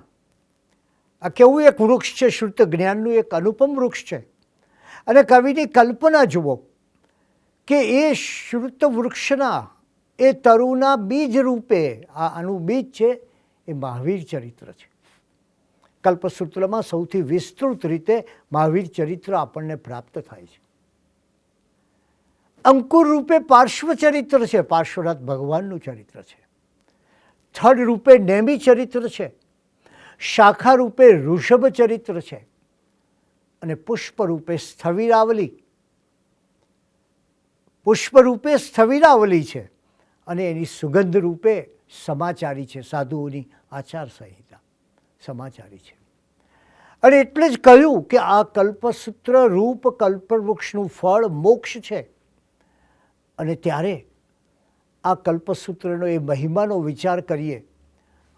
આ કેવું એક વૃક્ષ છે, શુદ્ધ જ્ઞાનનું એક અનુપમ વૃક્ષ છે. અને કવિની કલ્પના જુઓ કે એ શુદ્ધ વૃક્ષના, એ તરુના બીજ રૂપે, આનું બીજ છે એ મહાવીર ચરિત્ર છે. કલ્પસૂત્રમાં સૌથી વિસ્તૃત રીતે મહાવીર ચરિત્ર આપણને પ્રાપ્ત થાય છે. અંકુર રૂપે પાર્શ્વ ચરિત્ર છે, પાર્શ્વનાથ ભગવાનનું ચરિત્ર છે. થડ રૂપે નેમી ચરિત્ર છે. શાખા રૂપે ઋષભ ચરિત્ર છે અને પુષ્પ રૂપે સ્થવિરાવલી. પુષ્પ રૂપે સ્થવિરાવલી છે અને એની સુગંધ રૂપે સમાચારી છે, સાધુઓની આચાર સંહિતા સમાચારી છે. અને એટલે જ કહ્યું કે આ કલ્પસૂત્ર રૂપ કલ્પવૃક્ષનું ફળ મોક્ષ છે. અને ત્યારે આ કલ્પસૂત્રનો એ મહિમાનો વિચાર કરીએ,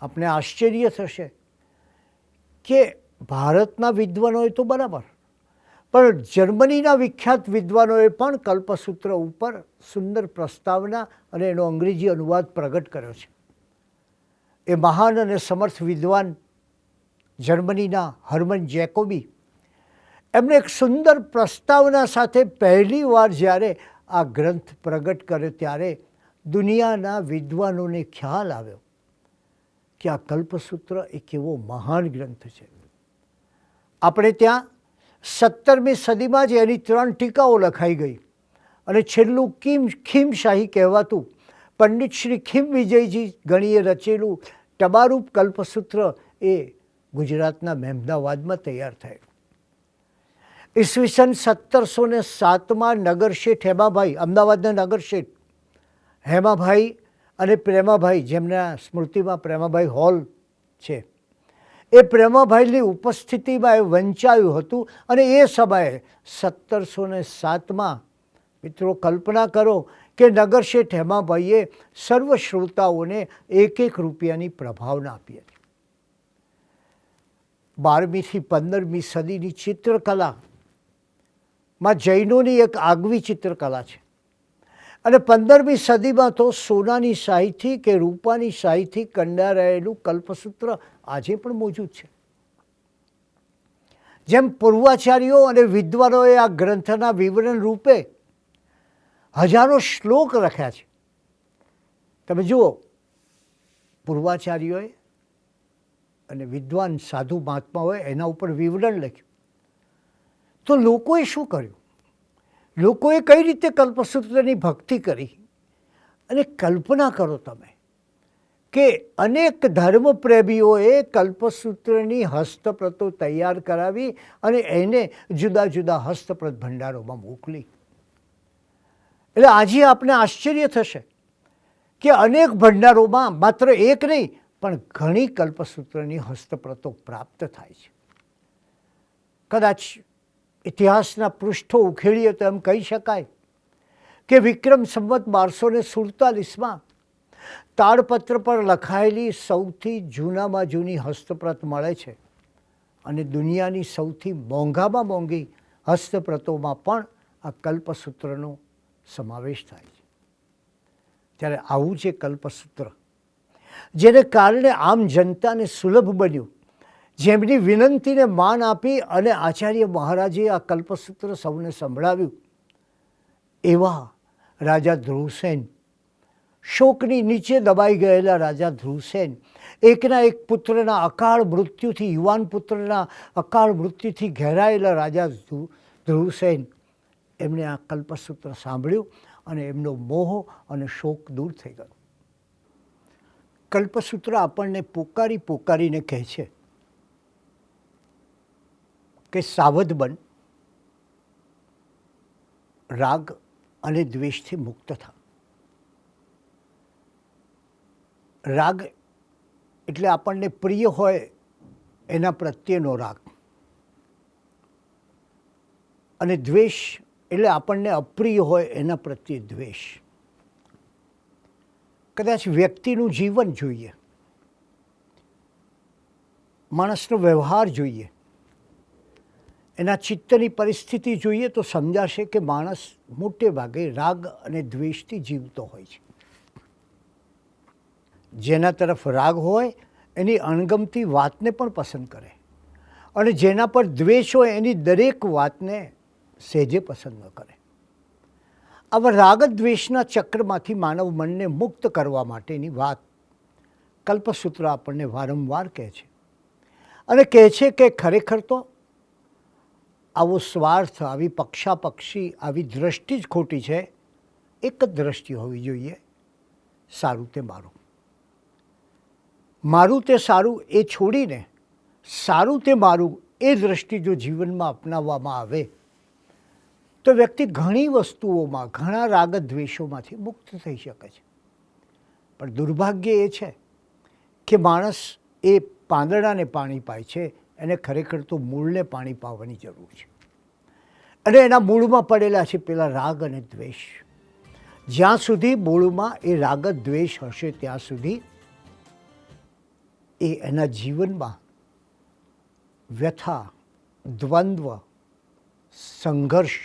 આપણે આશ્ચર્ય થશે કે ભારતના વિદ્વાનોએ તો બરાબર, પણ જર્મનીના વિખ્યાત વિદ્વાનોએ પણ કલ્પસૂત્ર ઉપર સુંદર પ્રસ્તાવના અને એનો અંગ્રેજી અનુવાદ પ્રગટ કર્યો છે. એ મહાન અને સમર્થ વિદ્વાન જર્મનીના હર્મન જેકોબી, એમણે એક સુંદર પ્રસ્તાવના સાથે પહેલીવાર જ્યારે આ ગ્રંથ પ્રગટ કર્યો ત્યારે દુનિયાના વિદ્વાનોને ખ્યાલ આવ્યો કે આ કલ્પસૂત્ર એ કેવો મહાન ગ્રંથ છે. આપણે ત્યાં 17મી સદીમાં જ એની 3 ટીકાઓ લખાઈ ગઈ અને છેલ્લું ખીમશાહી કહેવાતું પંડિત શ્રી ખીમ વિજયજી ગણીએ રચેલું ટબારૂપ કલ્પસૂત્ર એ ગુજરાતના મહેમદાવાદમાં તૈયાર થયેલું. ઈસવીસન 1707માં નગરશેઠ હેમાભાઈ, અમદાવાદના નગરશેઠ હેમાભાઈ અને પ્રેમાભાઈ, જેમના સ્મૃતિમાં પ્રેમાભાઈ હોલ છે, એ પ્રેમાભાઈની ઉપસ્થિતિમાં એ વંચાયું હતું. અને એ સમયે 1707માં મિત્રો કલ્પના કરો કે નગરશેઠ હેમાભાઈએ સર્વ શ્રોતાઓને 1 રૂપિયાની પ્રભાવના આપી હતી. 12મી થી 15મી સદીની ચિત્રકલામાં જૈનોની એક આગવી ચિત્રકલા છે. અને 15મી સદીમાં તો સોનાની શાહીથી કે રૂપાની શાહીથી કંડારાયેલું કલ્પસૂત્ર આજે પણ મોજૂદ છે. જેમ પૂર્વાચાર્યો અને વિદ્વાનોએ આ ગ્રંથના વિવરણ રૂપે હજારો શ્લોક લખ્યા છે. તમે જુઓ, પૂર્વાચાર્યોએ અને વિદ્વાન સાધુ મહાત્માઓએ એના ઉપર વિવરણ લખ્યું. તો લોકોએ શું કર્યું? લોકોએ કઈ રીતે કલ્પસૂત્રની ભક્તિ કરી? અને કલ્પના કરો તમે કે અનેક ધર્મપ્રેમીઓએ કલ્પસૂત્રની હસ્તપ્રતો તૈયાર કરાવી અને એને જુદા જુદા હસ્તપ્રત ભંડારોમાં મોકલી. એટલે આજે આપને આશ્ચર્ય થશે કે અનેક ભંડારોમાં માત્ર એક નહીં પણ ઘણી કલ્પસૂત્રની હસ્તપ્રતો પ્રાપ્ત થાય છે. કદાચ ઇતિહાસના પૃષ્ઠો ઉખેડીએ તો એમ કહી શકાય કે વિક્રમ સંવત 1247માં તાડપત્ર પર લખાયેલી સૌથી જૂનામાં જૂની હસ્તપ્રત મળે છે. અને દુનિયાની સૌથી મોંઘામાં મોંઘી હસ્તપ્રતોમાં પણ આ કલ્પસૂત્રનો સમાવેશ થાય છે. ત્યારે આવું છે કલ્પસૂત્ર, જેને કારણે આમ જનતાને સુલભ બન્યું, જેમની વિનંતીને માન આપી અને આચાર્ય મહારાજે આ કલ્પસૂત્ર સૌને સંભળાવ્યું. એવા રાજા ધ્રુવસેન, શોકની નીચે દબાઈ ગયેલા રાજા ધ્રુવસેન, એકના એક પુત્રના અકાળ મૃત્યુથી, યુવાન પુત્રના અકાળ મૃત્યુથી ઘેરાયેલા રાજા ધ્રુવસેન, એમણે આ કલ્પસૂત્ર સાંભળ્યું અને એમનો મોહ અને શોક દૂર થઈ ગયો. કલ્પસૂત્ર આપણને પોકારી પોકારીને કહે છે કે સાવધ બન, રાગ અને દ્વેષથી મુક્ત થા. રાગ એટલે આપણને પ્રિય હોય એના પ્રત્યેનો રાગ, અને દ્વેષ એટલે આપણને અપ્રિય હોય એના પ્રત્યે દ્વેષ. કદાચ વ્યક્તિનું જીવન જોઈએ, માણસનો વ્યવહાર જોઈએ, એના ચિત્તની પરિસ્થિતિ જોઈએ તો સમજાશે કે માણસ મોટે ભાગે રાગ અને દ્વેષથી જીવતો હોય છે. જેના તરફ રાગ હોય એની અણગમતી વાતને પણ પસંદ કરે, અને જેના પર દ્વેષ હોય એની દરેક વાતને સહેજે પસંદ ન કરે. આવા રાગ દ્વેષના ચક્રમાંથી માનવ મનને મુક્ત કરવા માટેની વાત કલ્પસૂત્ર આપણને વારંવાર કહે છે. અને કહે છે કે ખરેખર તો આવો સ્વાર્થ, આવી પક્ષાપક્ષી, આવી દ્રષ્ટિ જ ખોટી છે. એક જ દ્રષ્ટિ હોવી જોઈએ, સારું તે મારું, મારું તે સારું એ છોડીને સારું તે મારું એ દૃષ્ટિ જો જીવનમાં અપનાવવામાં આવે તો વ્યક્તિ ઘણી વસ્તુઓમાં, ઘણા રાગ દ્વેષોમાંથી મુક્ત થઈ શકે છે. પણ દુર્ભાગ્ય એ છે કે માણસ એ પાંદડાને પાણી પાય છે, એને ખરેખર તો મૂળને પાણી પાવાની જરૂર છે. અને એના મૂળમાં પડેલા છે પેલા રાગ અને દ્વેષ. જ્યાં સુધી મૂળમાં એ રાગ દ્વેષ હશે ત્યાં સુધી એ એના જીવનમાં વ્યથા, દ્વંદ્વ, સંઘર્ષ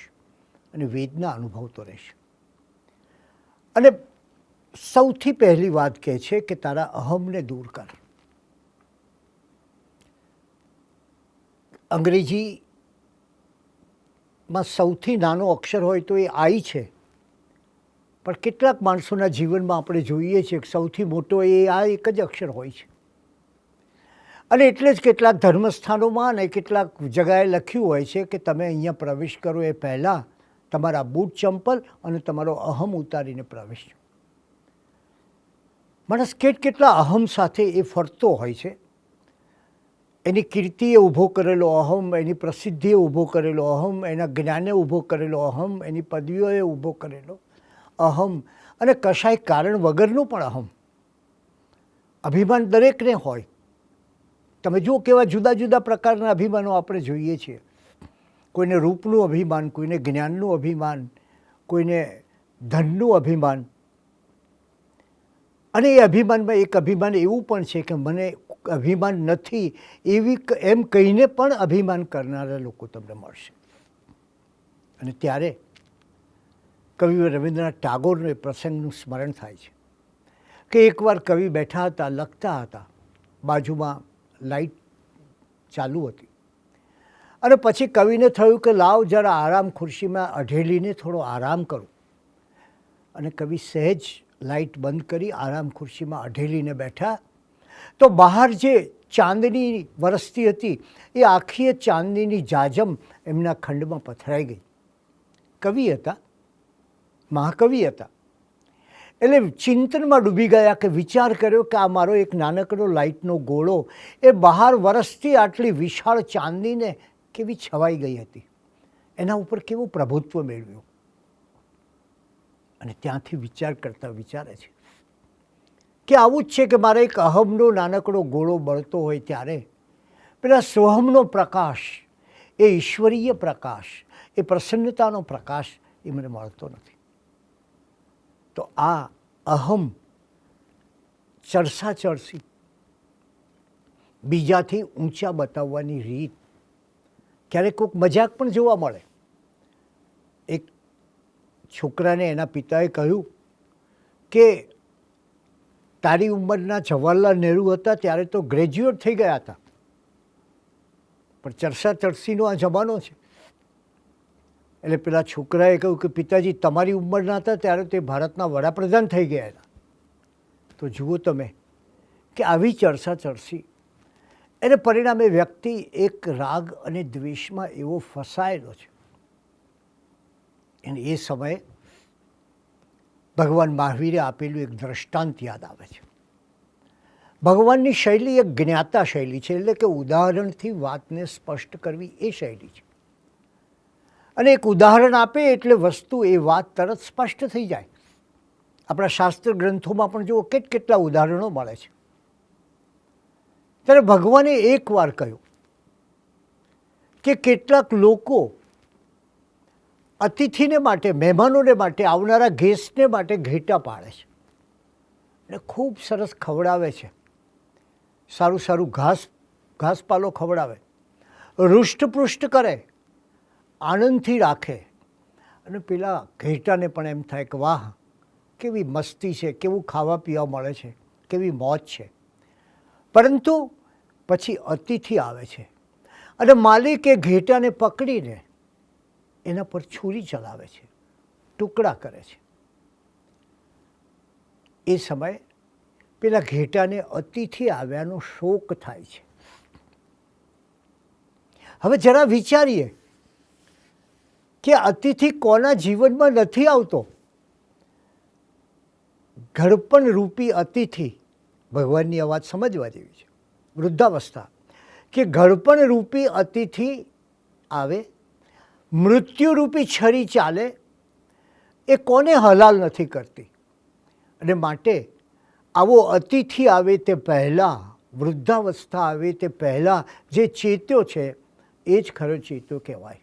અને વેદના અનુભવતો રહેશે. અને સૌથી પહેલી વાત કહે છે કે તારા અહમને દૂર કર. અંગ્રેજીમાં સૌથી નાનો અક્ષર હોય તો એ આઈ છે, પણ કેટલાક માણસોના જીવનમાં આપણે જોઈએ છીએ કે સૌથી મોટો એ આ એક જ અક્ષર હોય છે. અને એટલે જ કેટલાક ધર્મસ્થાનોમાં અને કેટલાક જગાએ લખ્યું હોય છે કે તમે અહીંયા પ્રવેશ કરો એ પહેલાં તમારા બૂટ ચંપલ અને તમારો અહમ ઉતારીને પ્રવેશ. માણસ કેટલા અહમ સાથે એ ફરતો હોય છે. એની કીર્તિએ ઊભો કરેલો અહમ, એની પ્રસિદ્ધિએ ઊભો કરેલો અહમ, એના જ્ઞાને ઊભો કરેલો અહમ, એની પદવીઓએ ઊભો કરેલો અહમ, અને કશાય કારણ વગરનું પણ અહમ. અભિમાન દરેકને હોય. તમે જુઓ કેવા જુદા જુદા પ્રકારના અભિમાનો આપણે જોઈએ છીએ. કોઈને રૂપનું અભિમાન, કોઈને જ્ઞાનનું અભિમાન, કોઈને ધનનું અભિમાન. અને એ અભિમાનમાં એક અભિમાન એવું પણ છે કે મને અભિમાન નથી એમ કહીને પણ અભિમાન કરનારા લોકો તમને મળશે. અને ત્યારે કવિ રવિન્દ્રનાથ ટાગોરનો એ પ્રસંગનું સ્મરણ થાય છે કે એકવાર કવિ બેઠા હતા, લખતા હતા, બાજુમાં લાઇટ ચાલુ હતી. અને પછી કવિને થયું કે લાવ જરા આરામ ખુરશીમાં અઢેલીને થોડો આરામ કરું. અને કવિ સહેજ લાઇટ બંધ કરી આરામ ખુરશીમાં અઢેલીને બેઠા તો બહાર જે ચાંદની વરસતી હતી એ આખી ચાંદનીની જાજમ એમના ખંડમાં પથરાઈ ગઈ. કવિ હતા, મહાકવિ હતા. એટલે ચિંતનમાં ડૂબી ગયા કે વિચાર કર્યો કે આ મારો એક નાનકડો લાઇટનો ગોળો એ બહાર વરસતી આટલી વિશાળ ચાંદનીને કેવી છવાઈ ગઈ હતી, એના ઉપર કેવું પ્રભુત્વ મેળવ્યું. અને ત્યાંથી વિચાર કરતા વિચારે છે કે આવું જ છે કે મારે એક અહમનો નાનકડો ગોળો બળતો હોય ત્યારે પેલા સોહમનો પ્રકાશ, એ ઈશ્વરીય પ્રકાશ, એ પ્રસન્નતાનો પ્રકાશ એ મને મળતો નથી. તો આ અહમ, ચરસા ચરસી, બીજાથી ઊંચા બતાવવાની રીત, ક્યારેક કોઈક મજાક પણ જોવા મળે. એક છોકરાને એના પિતાએ કહ્યું કે તારી ઉંમરના જવાહરલાલ નહેરુ હતા ત્યારે તો ગ્રેજ્યુએટ થઈ ગયા હતા, પણ ચરસા ચરસીનો આ જમાનો છે. એટલે પેલા છોકરાએ કહ્યું કે પિતાજી તમારી ઉંમરના હતા ત્યારે તે ભારતના વડાપ્રધાન થઈ ગયા હતા. તો જુઓ તમે કે આવી ચરસા ચરસી એને પરિણામે વ્યક્તિ એક રાગ અને દ્વેષમાં એવો ફસાયેલો છે. અને એ સમયે ભગવાન મહાવીરે આપેલું એક દ્રષ્ટાંત યાદ આવે છે. ભગવાનની શૈલી એક જ્ઞાતા શૈલી છે, એટલે કે ઉદાહરણથી વાતને સ્પષ્ટ કરવી એ શૈલી છે. અને એક ઉદાહરણ આપે એટલે વસ્તુ એ વાત તરત સ્પષ્ટ થઈ જાય. આપણા શાસ્ત્ર ગ્રંથોમાં પણ જુઓ કેટલા ઉદાહરણો મળે છે. ત્યારે ભગવાને એક વાર કહ્યું કે કેટલાક લોકો અતિથિને માટે, મહેમાનોને માટે, આવનારા ગેસ્ટને માટે ઘેટા પાડે છે અને ખૂબ સરસ ખવડાવે છે. સારું સારું ઘાસપાલો ખવડાવે, હૃષ્ટપૃષ્ટ કરે, આનંદથી રાખે. અને પેલા ઘેટાને પણ એમ થાય કે વાહ, કેવી મસ્તી છે, કેવું ખાવા પીવા મળે છે, કેવી મોજ છે. પરંતુ પછી અતિથિ આવે છે અને માલિક એ ઘેટાને પકડીને એના પર છુરી ચલાવે છે, ટુકડા કરે છે. એ સમયે પેલા ઘેટાને અતિથિ આવ્યાનો શોક થાય છે. હવે જરા વિચારીએ કે અતિથિ કોના જીવનમાં નથી આવતો. ઘડપણ રૂપી અતિથિ, ભગવાનની આ વાત સમજવા જેવી છે. વૃદ્ધાવસ્થા કે ઘડપણ રૂપી અતિથિ આવે, મૃત્યુરૂપી છરી ચાલે, એ કોને હલાલ નથી કરતી. અને માટે આવો અતિથિ આવે તે પહેલાં, વૃદ્ધાવસ્થા આવે તે પહેલાં જે ચેત્યો છે એ જ ખરો ચેત્યો કહેવાય.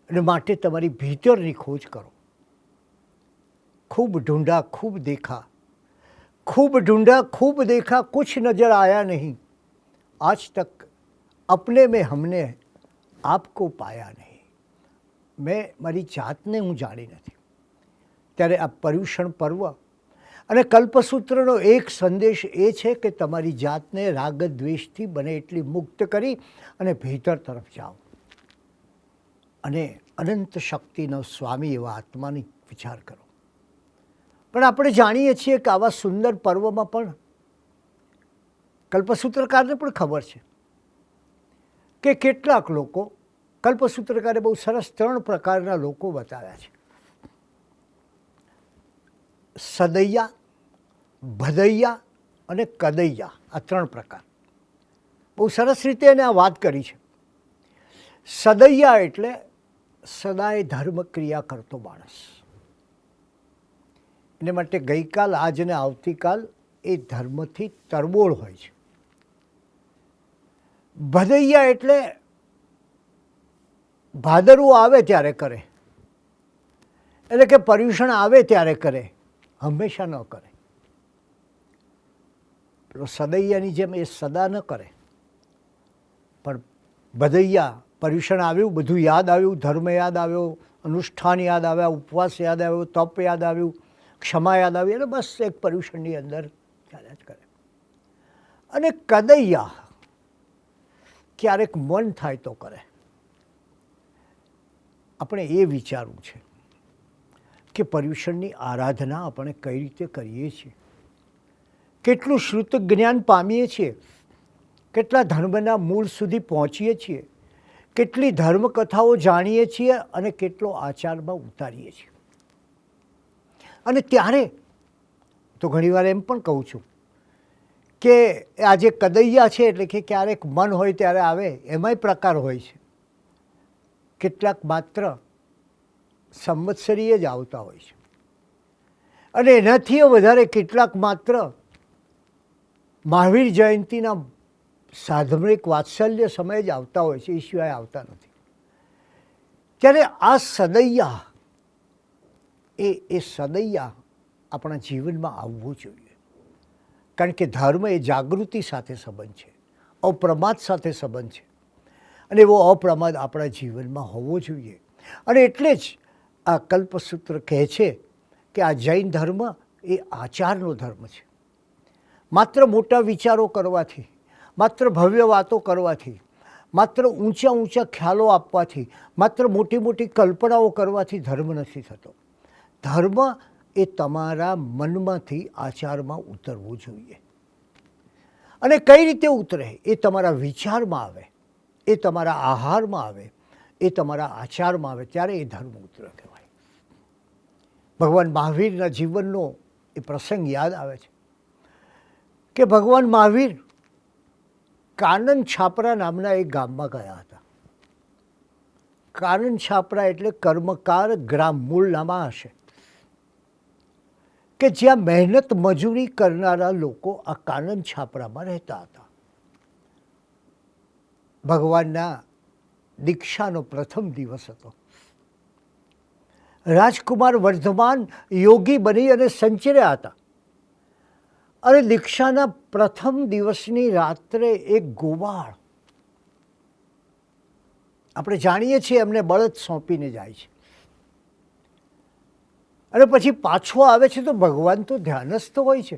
અને માટે તમારી ભીતરની ખોજ કરો. खूब ढूंढा खूब देखा, खूब ढूंढा खूब देखा, कुछ नजर आया नहीं, आज तक अपने में हमने आपको पाया नहीं. મેં મારી જાતને હું જાણી નથી. ત્યારે આ પર્યુષણ પર્વ અને કલ્પસૂત્રનો એક સંદેશ એ છે કે તમારી જાતને રાગ દ્વેષથી બને એટલી મુક્ત કરી અને ભીતર તરફ જાઓ અને અનંત શક્તિનો સ્વામી એવા આત્માની વિચાર કરો. પણ આપણે જાણીએ છીએ કે આવા સુંદર પર્વમાં પણ કલ્પસૂત્રકારને પણ ખબર છે કે કેટલાક લોકો, કલ્પસૂત્રકારે બહુ સરસ 3 પ્રકારના લોકો બતાવ્યા છે: સદૈયા, ભદૈયા અને કદૈયા. આ 3 પ્રકાર બહુ સરસ રીતે એને આ વાત કરી છે. સદૈયા એટલે સદાય ધર્મ ક્રિયા કરતો માણસ. એને માટે ગઈકાલ, આજ અને આવતીકાલ એ ધર્મથી તરબોળ હોય છે. ભદૈયા એટલે ભાદરવું આવે ત્યારે કરે, એટલે કે પર્યુષણ આવે ત્યારે કરે, હંમેશા ન કરે. પેલો સદૈયાની જેમ એ સદા ન કરે, પણ ભદૈયા પર્યુષણ આવ્યું, બધું યાદ આવ્યું, ધર્મ યાદ આવ્યો, અનુષ્ઠાન યાદ આવ્યા, ઉપવાસ યાદ આવ્યો, તપ યાદ આવ્યું, ક્ષમા યાદ આવી, એટલે બસ એક પર્યુષણની અંદર ચાલ્યા જ કરે. અને કદૈયા ક્યારેક મન થાય તો કરે. આપણે એ વિચારવું છે કે પર્યુષણની આરાધના આપણે કઈ રીતે કરીએ છીએ, કેટલું શ્રુત જ્ઞાન પામીએ છીએ, કેટલા ધર્મના મૂળ સુધી પહોંચીએ છીએ, કેટલી ધર્મકથાઓ જાણીએ છીએ અને કેટલો આચારમાં ઉતારીએ છીએ. અને ત્યારે તો ઘણીવાર એમ પણ કહું છું કે આ જે કદૈયા છે એટલે કે ક્યારેક મન હોય ત્યારે આવે, એમાંય પ્રકાર હોય છે. કેટલાક માત્ર સંવત્સરીએ જ આવતા હોય છે અને એનાથી વધારે કેટલાક માત્ર મહાવીર જયંતિના સાધમિક વાત્સલ્ય સમયે જ આવતા હોય છે, એ સિવાય આવતા નથી. ત્યારે આ સદૈયા એ સદૈયા આપણા જીવનમાં આવવું જોઈએ. કારણ કે ધર્મ એ જાગૃતિ સાથે સંબંધ છે, અપ્રમાદ સાથે સંબંધ છે, અને એવો અપ્રમાદ આપણા જીવનમાં હોવો જોઈએ. અને એટલે જ આ કલ્પસૂત્ર કહે છે કે આ જૈન ધર્મ એ આચારનો ધર્મ છે. માત્ર મોટા વિચારો કરવાથી, માત્ર ભવ્ય વાતો કરવાથી, માત્ર ઊંચા ઊંચા ખ્યાલો આપવાથી, માત્ર મોટી મોટી કલ્પનાઓ કરવાથી ધર્મ નથી થતો. ધર્મ એ તમારા મનમાંથી આચારમાં ઉતરવું જોઈએ. અને કઈ રીતે ઉતરે? એ તમારા વિચારમાં આવે, એ તમારા આહારમાં આવે, એ તમારા આચારમાં આવે, ત્યારે એ ધર્મ ઉતરે કહેવાય. ભગવાન મહાવીરના જીવનનો એ પ્રસંગ યાદ આવે છે કે ભગવાન મહાવીર કાનન છાપરા નામના એક ગામમાં ગયા હતા. કાનન છાપરા એટલે કર્મકાર ગ્રામ, મૂળ નામા હશે, કે જ્યાં મહેનત મજૂરી કરનારા લોકો આ કાનન છાપરામાં રહેતા હતા. ભગવાનના દીક્ષાનો પ્રથમ દિવસ હતો. રાજકુમાર વર્ધમાન યોગી બની અને સંચર્યા હતા. અને દીક્ષાના પ્રથમ દિવસની રાત્રે એક ગોવાળ, આપણે જાણીએ છીએ એમને બળદ સોંપીને જાય છે અને પછી પાછો આવે છે, તો ભગવાન તો ધ્યાનસ્થ હોય છે,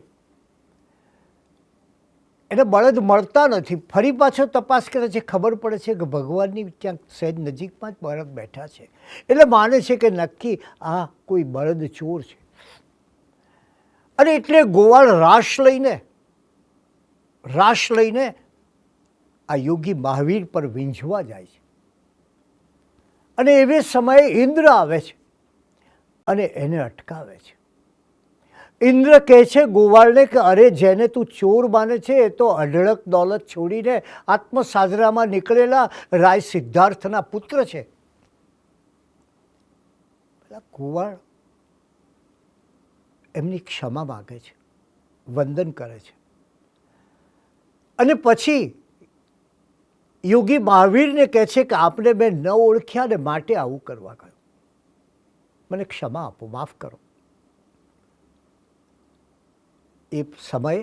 એને બળદ મળતા નથી. ફરી પાછો તપાસ કરે છે, ખબર પડે છે કે ભગવાનની ક્યાંક સહેજ નજીકમાં જ બળદ બેઠા છે. એટલે માને છે કે નક્કી આ કોઈ બળદ ચોર છે. અને એટલે ગોવાળ રાશ લઈને આ યોગી મહાવીર પર વીંઝવા જાય છે. અને એવે સમયે ઇન્દ્ર આવે છે અને એને અટકાવે છે. ઇન્દ્ર કહે છે ગોવાળને કે અરે જેને તું ચોર માને છે એ તો અઢળક દોલત છોડીને આત્મસાધનામાં નીકળેલા રાય સિદ્ધાર્થના પુત્ર છે. પેલા ગોવાળ એમની ક્ષમા માગે છે, વંદન કરે છે, અને પછી યોગી મહાવીરને કહે છે કે આપને મેં ન ઓળખ્યા ને માટે આવું કરવા ગયો, મને ક્ષમા આપો, માફ કરો. એ સમયે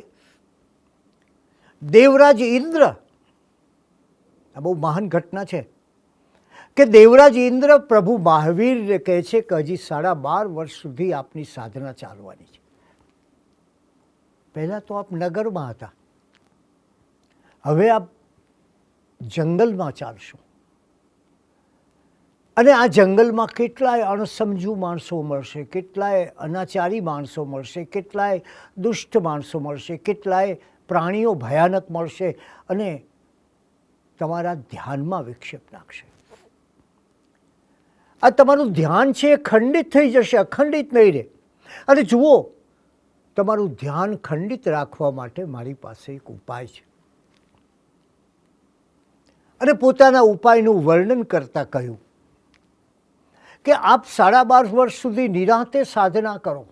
દેવરાજ ઇન્દ્ર, આ બહુ મહાન ઘટના છે કે દેવરાજ ઇન્દ્ર પ્રભુ મહાવીરને કહે છે કે હજી 12.5 વર્ષ સુધી આપની સાધના ચાલવાની છે. પહેલાં તો આપ નગરમાં હતા, હવે આપ જંગલમાં ચાલશો, અને આ જંગલમાં કેટલાય અણસમજુ માણસો મળશે, કેટલાય અનાચારી માણસો મળશે, કેટલાય દુષ્ટ માણસો મળશે, કેટલાય પ્રાણીઓ ભયાનક મળશે અને તમારા ધ્યાનમાં વિક્ષેપ નાખશે. આ તમારું ધ્યાન છે એ ખંડિત થઈ જશે, અખંડિત નહીં રહે. અને જુઓ, તમારું ધ્યાન ખંડિત રાખવા માટે મારી પાસે એક ઉપાય છે. અને પોતાના ઉપાયનું વર્ણન કરતા કહ્યું કે આપ 12.5 વર્ષ સુધી નિરાંતે સાધના કરો,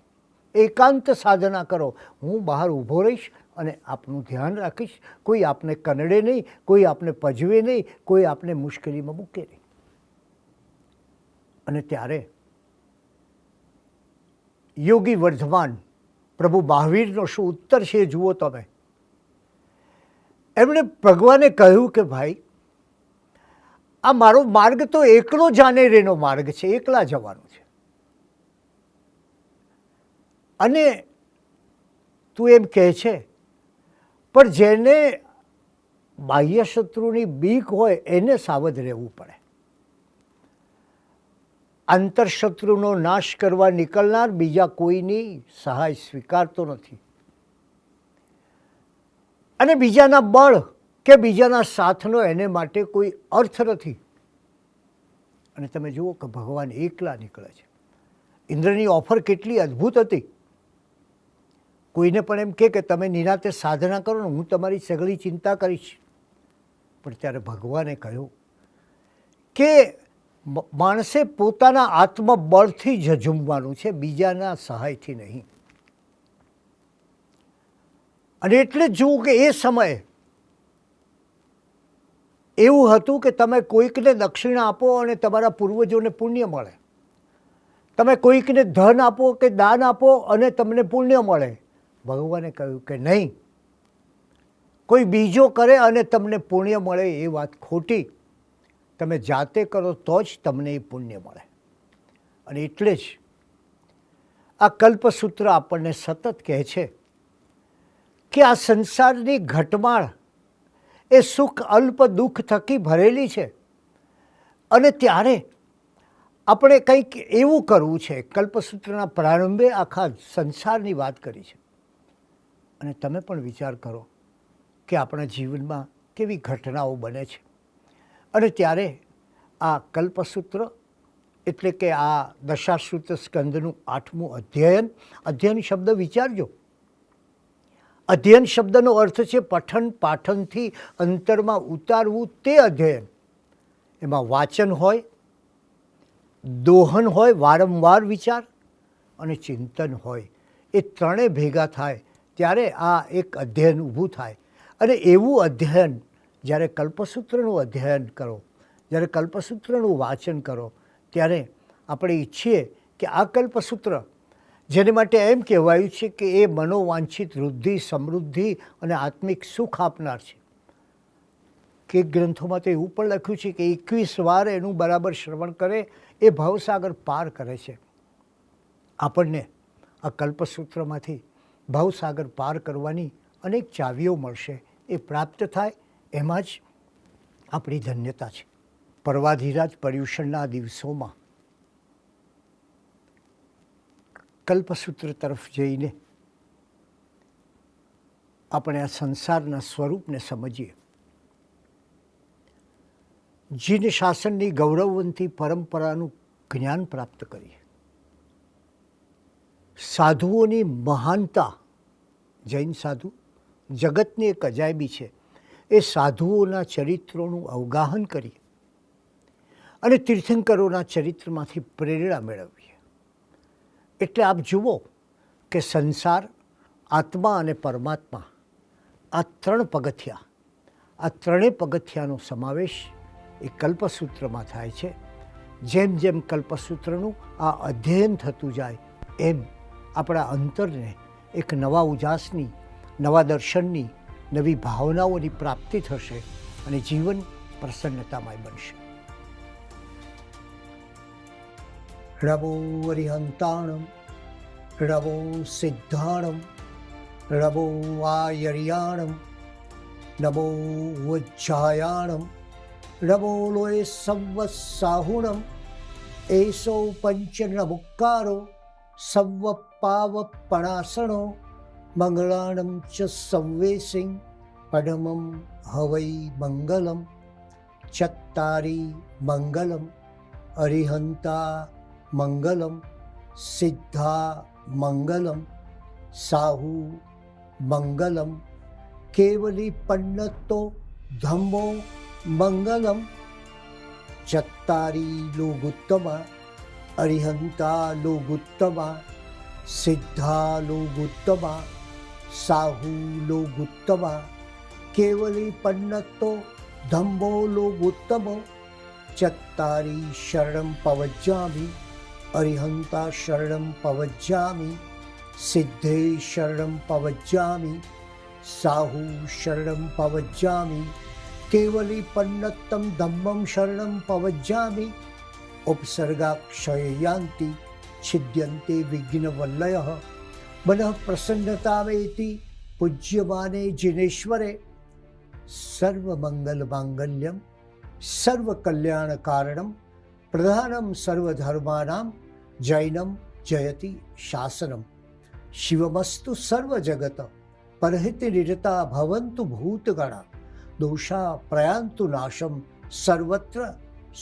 એકાંત સાધના કરો. હું બહાર ઊભો રહીશ અને આપનું ધ્યાન રાખીશ. કોઈ આપને કનડે નહીં, કોઈ આપને પજવે નહીં, કોઈ આપને મુશ્કેલીમાં મૂકે નહીં. અને ત્યારે યોગી વર્ધમાન પ્રભુ મહાવીરનો શું ઉત્તર છે એ જુઓ તમે. એમણે ભગવાને કહ્યું કે ભાઈ, આ મારો માર્ગ તો એકલો જાને રેનો માર્ગ છે, એકલા જવાનું છે. અને તું એમ કહે છે, પણ જેને બાહ્ય શત્રુની બીક હોય એને સાવધ રહેવું પડે. આંતરશત્રુનો નાશ કરવા નીકળનાર બીજા કોઈની સહાય સ્વીકારતો નથી, અને બીજાના બળ કે બીજાના સાથનો એને માટે કોઈ અર્થ નથી. અને તમે જુઓ કે ભગવાન એકલા નીકળે છે. ઇન્દ્રની ઓફર કેટલી અદ્ભુત હતી. કોઈને પણ એમ કે તમે નિરાતે સાધના કરો ને, હું તમારી સગળી ચિંતા કરીશ. પણ ત્યારે ભગવાને કહ્યું કે માણસે પોતાના આત્મબળથી ઝઝૂમવાનું છે, બીજાના સહાયથી નહીં. અને એટલે જ જુઓ કે એ સમયે એવું હતું કે તમે કોઈકને દક્ષિણા આપો અને તમારા પૂર્વજોને પુણ્ય મળે. તમે કોઈકને ધન આપો કે દાન આપો અને તમને પુણ્ય મળે. ભગવાને કહ્યું કે નહીં, કોઈ બીજો કરે અને તમને પુણ્ય મળે એ વાત ખોટી. તમે જાતે કરો તો જ તમને એ પુણ્ય મળે. અને એટલે જ આ કલ્પસૂત્ર આપણને સતત કહે છે કે આ સંસારની ઘટમાળ એ સુખ અલ્પ દુઃખ થકી ભરેલી છે. અને ત્યારે આપણે કંઈક એવું કરવું છે. કલ્પસૂત્રના પ્રારંભે આખા સંસારની વાત કરી છે. અને તમે પણ વિચાર કરો કે આપણા જીવનમાં કેવી ઘટનાઓ બને છે. અને ત્યારે આ કલ્પસૂત્ર એટલે કે આ દશાશ્રુત સ્કંદનું 8મું અધ્યયન. અધ્યયન શબ્દ વિચારજો. અધ્યયન શબ્દનો અર્થ છે પઠન પાઠનથી અંતરમાં ઉતારવું, તે અધ્યયન. એમાં વાચન હોય, દોહન હોય, વારંવાર વિચાર, અને ચિંતન હોય. એ ત્રણેય ભેગા થાય ત્યારે આ એક અધ્યયન ઊભું થાય. અને એવું અધ્યયન જ્યારે કલ્પસૂત્રનું અધ્યયન કરો, જ્યારે કલ્પસૂત્રનું વાંચન કરો, ત્યારે આપણે ઈચ્છીએ કે આ કલ્પસૂત્ર, જેને માટે એમ કહેવાયું છે કે એ મનોવાંછિત વૃદ્ધિ, સમૃદ્ધિ અને આત્મિક સુખ આપનાર છે. કે ગ્રંથોમાં તો એવું પણ લખ્યું છે કે 21 વાર એનું બરાબર શ્રવણ કરે એ ભવસાગર પાર કરે છે. આપણને આ કલ્પસૂત્રમાંથી ભવસાગર પાર કરવાની અનેક ચાવીઓ મળશે. એ પ્રાપ્ત થાય એમાં જ આપણી ધન્યતા છે. પર્વાધિરાજ પર્યુષણના દિવસોમાં કલ્પસૂત્ર તરફ જઈને આપણે આ સંસારના સ્વરૂપને સમજીએ. જીન શાસનની ગૌરવવંતી પરંપરાનું જ્ઞાન પ્રાપ્ત કરીએ. સાધુઓની મહાનતા, જૈન સાધુ જગતની એક અજાયબી છે. એ સાધુઓના ચરિત્રોનું અવગાહન કરી અને તીર્થંકરોના ચરિત્રમાંથી પ્રેરણા મેળવીએ. એટલે આપ જુઓ કે સંસાર, આત્મા અને પરમાત્મા, આ ત્રણ પગથિયા, આ ત્રણેય પગથિયાનો સમાવેશ એ કલ્પસૂત્રમાં થાય છે. જેમ જેમ કલ્પસૂત્રનું આ અધ્યયન થતું જાય એમ આપણા અંતરને એક નવા ઉજાસની, નવા દર્શનની, નવી ભાવનાઓની પ્રાપ્તિ થશે અને જીવન પ્રસન્નતામય બનશે. રવો અરિહંતાણમ, રવો સિદ્ધાણમ, રવો આયર્યાણમ, નમો વજ્જાયાણમ, રવો લોય સંવત્સાહુણમ, એસો પંચનમુક્કારો સવ્વ પાવપણાસણો, મંગળાણમ ચ સંવેસિં પડમમ હવૈ મંગલમ, ચત્તારી મંગલમ, અરિહંતા મંગલમ, સિદ્ધા મંગલમ, સાહુ મંગલમ, કેવલી પન્નતો ધમ્મો મંગલમ, ચત્તારી લોગુત્તમા, અરિહંતા લોગુત્તમા, સિદ્ધા લોગુત્તમા, સાહુ લોગુત્તમા, કેવલી પન્નતો ધમ્મો લોગુત્તમો, ચત્તારી શરણં પવજ્જામિ, અરિહંતા શરણં પવજ્જામિ, સિદ્ધે શરણં પવજ્જામિ, સાહુ શરણં પવજ્જામિ, કેવલી પન્નતમ ધમ્મં શરણં પવજ્જામિ, ઉપસર્ગાક્ષયયાન્તિ છિદ્યન્તે વિઘ્નવલ્લયઃ, મનઃ પ્રસન્નતામેતિ પૂજ્યમાને જિનેશ્વરે, સર્વમંગલ માંગલ્યમ સર્વકલ્યાણકારણમ પ્રધાનમ સર્વધર્માણામ જૈનમ જયતિ શાસનમ. શિવમસ્તુ સર્વજગત પરહિત નિરતા ભવન્તુ ભૂતગણા, દોષા પ્રયાન્તુ નાશમ સર્વત્ર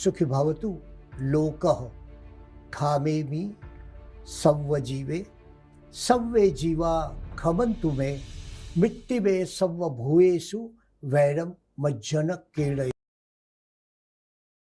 સુખી ભવતુ લોકઃ. ખામેમી સવ્વજીવે સવ્વે જીવા ખમંતુ મે, મિત્તિમે સવ્વભૂયેષુ વૈરમ મજ્જન કેળય.